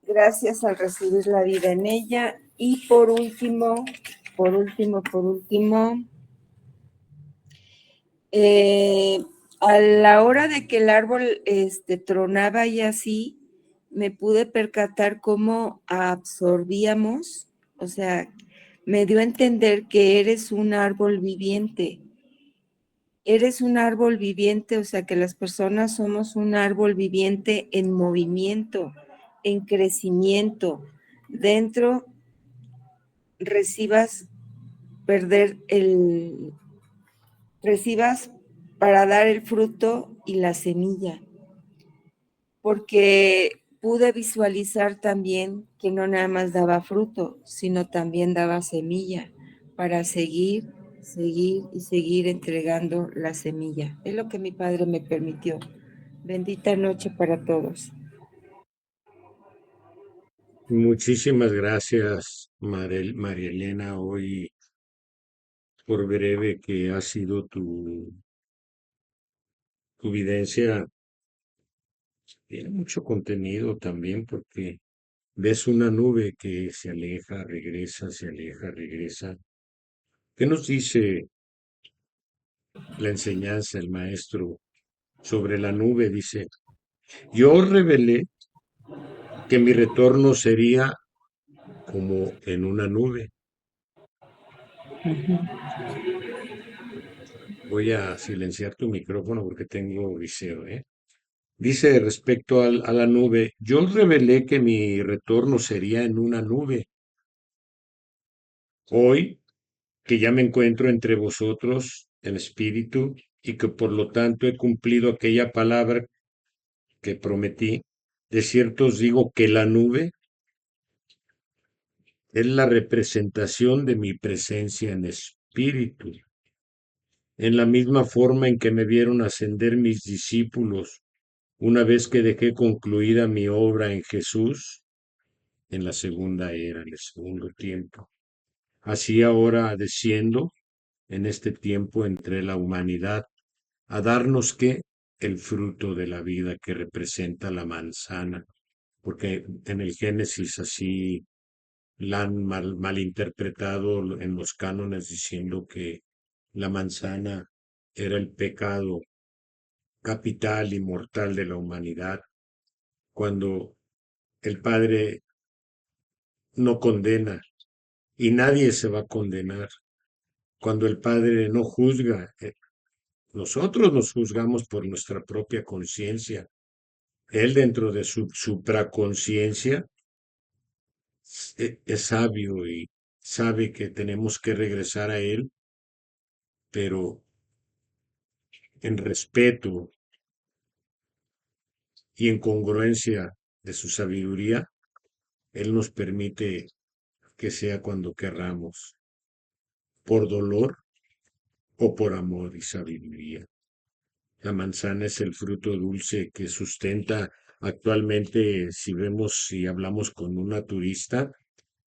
Gracias al recibir la vida en ella. Y por último, a la hora de que el árbol tronaba y así, me pude percatar cómo absorbíamos, o sea, me dio a entender que eres un árbol viviente. Eres un árbol viviente, o sea, que las personas somos un árbol viviente en movimiento, en crecimiento. Dentro recibas para dar el fruto y la semilla, porque pude visualizar también que no nada más daba fruto, sino también daba semilla para seguir y seguir entregando la semilla. Es lo que mi padre me permitió. Bendita noche para todos. Muchísimas gracias, María Elena, hoy por breve que ha sido tu videncia. Tiene mucho contenido también porque ves una nube que se aleja, regresa, se aleja, regresa. ¿Qué nos dice la enseñanza, el maestro, sobre la nube? Dice, yo revelé que mi retorno sería como en una nube. Voy a silenciar tu micrófono porque tengo viseo, ¿eh? Dice respecto a la nube, yo revelé que mi retorno sería en una nube. Hoy, que ya me encuentro entre vosotros en espíritu y que por lo tanto he cumplido aquella palabra que prometí, de cierto os digo que la nube es la representación de mi presencia en espíritu. En la misma forma en que me vieron ascender mis discípulos una vez que dejé concluida mi obra en Jesús, en la segunda era, en el segundo tiempo. Así ahora desciendo en este tiempo entre la humanidad a darnos que el fruto de la vida que representa la manzana, porque en el Génesis así la han malinterpretado en los cánones diciendo que la manzana era el pecado capital y mortal de la humanidad, cuando el Padre no condena y nadie se va a condenar, cuando el Padre no juzga Nosotros nos juzgamos por nuestra propia conciencia. Él dentro de su supraconciencia es sabio y sabe que tenemos que regresar a él, pero en respeto y en congruencia de su sabiduría, él nos permite que sea cuando querramos, por dolor o por amor y sabiduría. La manzana es el fruto dulce que sustenta actualmente, si vemos, si hablamos con un naturista,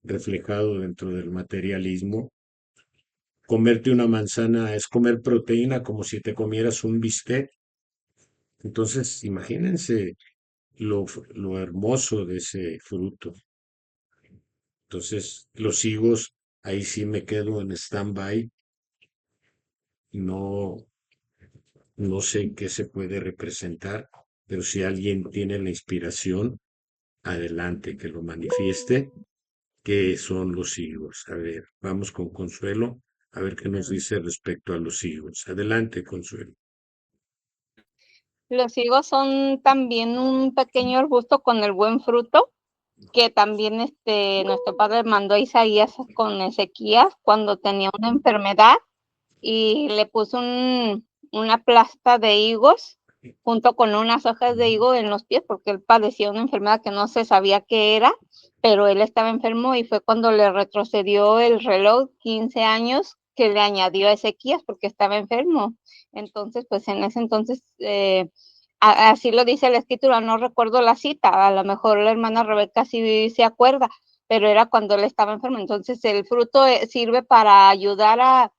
reflejado dentro del materialismo. Comerte una manzana es comer proteína como si te comieras un bistec. Entonces, imagínense lo hermoso de ese fruto. Entonces, los higos, ahí sí me quedo en stand-by. No, no sé qué se puede representar, pero si alguien tiene la inspiración, adelante, que lo manifieste. ¿Qué son los higos? A ver, vamos con Consuelo, a ver qué nos dice respecto a los higos. Adelante, Consuelo. Los higos son también un pequeño arbusto con el buen fruto, que también nuestro padre mandó a Isaías con Ezequías cuando tenía una enfermedad y le puso una plasta de higos junto con unas hojas de higo en los pies porque él padecía una enfermedad que no se sabía qué era, pero él estaba enfermo y fue cuando le retrocedió el reloj 15 años que le añadió a Ezequías porque estaba enfermo. Entonces, pues en ese entonces, así lo dice la escritura, no recuerdo la cita, a lo mejor la hermana Rebeca sí se acuerda, pero era cuando él estaba enfermo. Entonces, el fruto sirve para ayudar a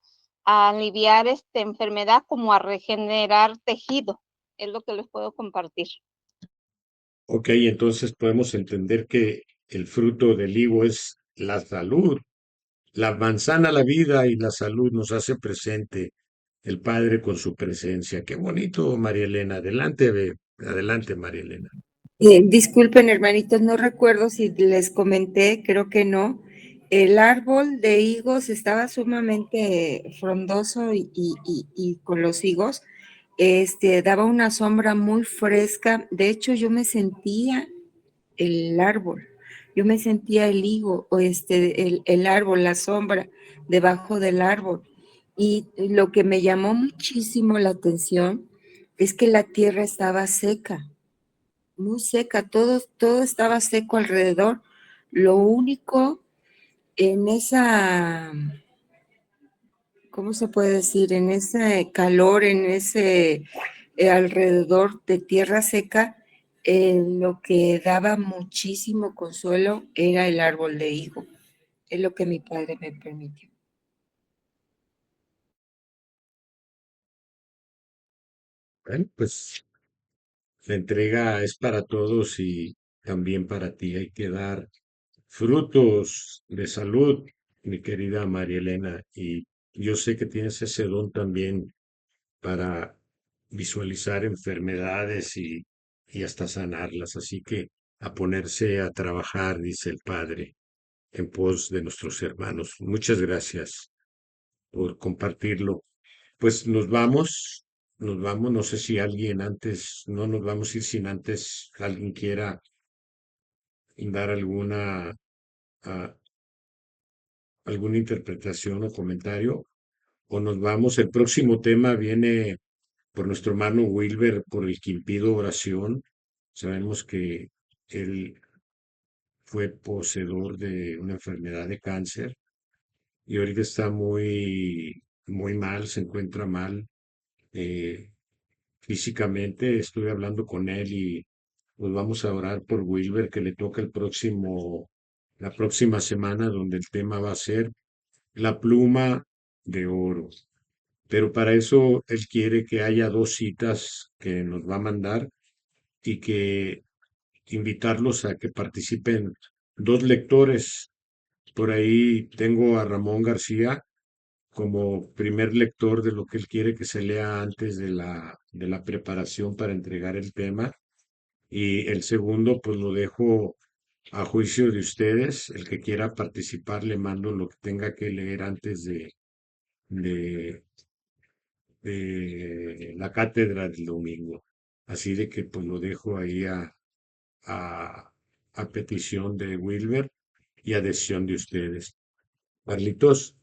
aliviar esta enfermedad como a regenerar tejido. Es lo que les puedo compartir. Ok, entonces podemos entender que el fruto del higo es la salud. La manzana, la vida y la salud nos hace presente el Padre con su presencia. Qué bonito, María Elena. Adelante, adelante, María Elena. Disculpen, hermanitos, no recuerdo si les comenté, creo que no. El árbol de higos estaba sumamente frondoso y con los higos, daba una sombra muy fresca. De hecho, yo me sentía el árbol, yo me sentía el higo, o el árbol, la sombra debajo del árbol. Y lo que me llamó muchísimo la atención es que la tierra estaba seca, muy seca, todo estaba seco alrededor. Lo único en esa, ¿cómo se puede decir? En ese calor, en ese alrededor de tierra seca, lo que daba muchísimo consuelo era el árbol de higo. Es lo que mi padre me permitió. Bueno, pues la entrega es para todos y también para ti. Hay que dar frutos de salud, mi querida María Elena. Y yo sé que tienes ese don también para visualizar enfermedades y hasta sanarlas. Así que a ponerse a trabajar, dice el Padre, en pos de nuestros hermanos. Muchas gracias por compartirlo. Pues nos vamos, no sé si alguien antes, no nos vamos a ir sin antes alguien quiera dar ah, alguna interpretación o comentario, o nos vamos. El próximo tema viene por nuestro hermano Wilber, por el que impido oración. Sabemos que él fue poseedor de una enfermedad de cáncer y ahorita está muy mal, se encuentra mal eh, físicamente. Estuve hablando con él y pues vamos a orar por Wilber, que le toca la próxima semana, donde el tema va a ser la pluma de oro. Pero para eso él quiere que haya dos citas que nos va a mandar y que invitarlos a que participen dos lectores. Por ahí tengo a Ramón García como primer lector de lo que él quiere que se lea antes de la preparación para entregar el tema. Y el segundo, pues lo dejo a juicio de ustedes. El que quiera participar, le mando lo que tenga que leer antes de la cátedra del domingo. Así de que pues lo dejo ahí a petición de Wilber y a decisión de ustedes. Carlitos,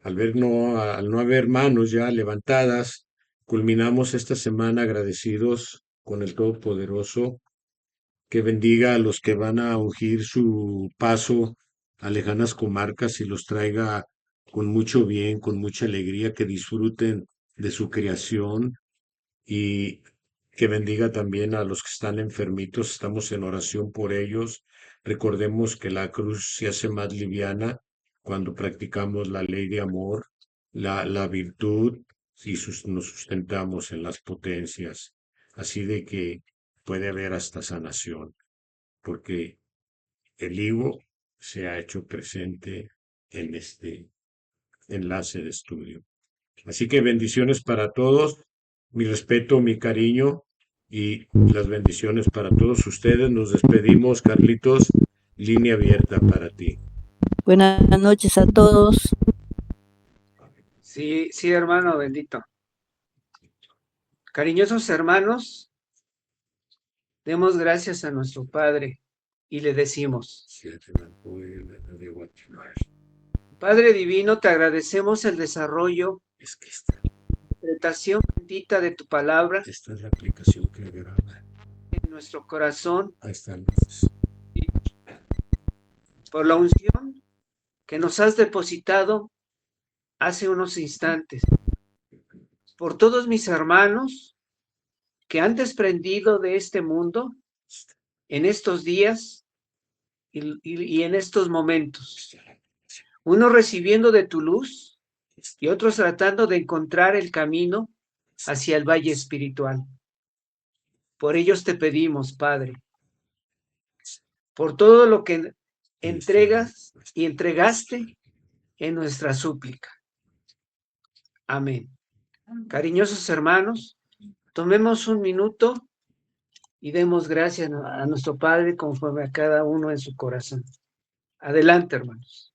al no haber manos ya levantadas, culminamos esta semana agradecidos con el Todopoderoso, que bendiga a los que van a ungir su paso a lejanas comarcas y los traiga con mucho bien, con mucha alegría, que disfruten de su creación y que bendiga también a los que están enfermitos. Estamos en oración por ellos. Recordemos que la cruz se hace más liviana cuando practicamos la ley de amor, la virtud y nos sustentamos en las potencias. Así de que puede haber hasta sanación, porque el higo se ha hecho presente en este enlace de estudio. Así que bendiciones para todos, mi respeto, mi cariño y las bendiciones para todos ustedes. Nos despedimos, Carlitos, línea abierta para ti. Buenas noches a todos. Sí, sí, hermano bendito. Cariñosos hermanos, demos gracias a nuestro Padre y le decimos: Padre Divino, te agradecemos el desarrollo, interpretación bendita de tu palabra. Esta es la aplicación que graba en nuestro corazón. Ahí están. Por la unción que nos has depositado hace unos instantes. Por todos mis hermanos que han desprendido de este mundo en estos días y en estos momentos. Unos recibiendo de tu luz y otros tratando de encontrar el camino hacia el valle espiritual. Por ellos te pedimos, Padre, por todo lo que entregas y entregaste en nuestra súplica. Amén. Cariñosos hermanos, tomemos un minuto y demos gracias a nuestro Padre conforme a cada uno en su corazón. Adelante, hermanos.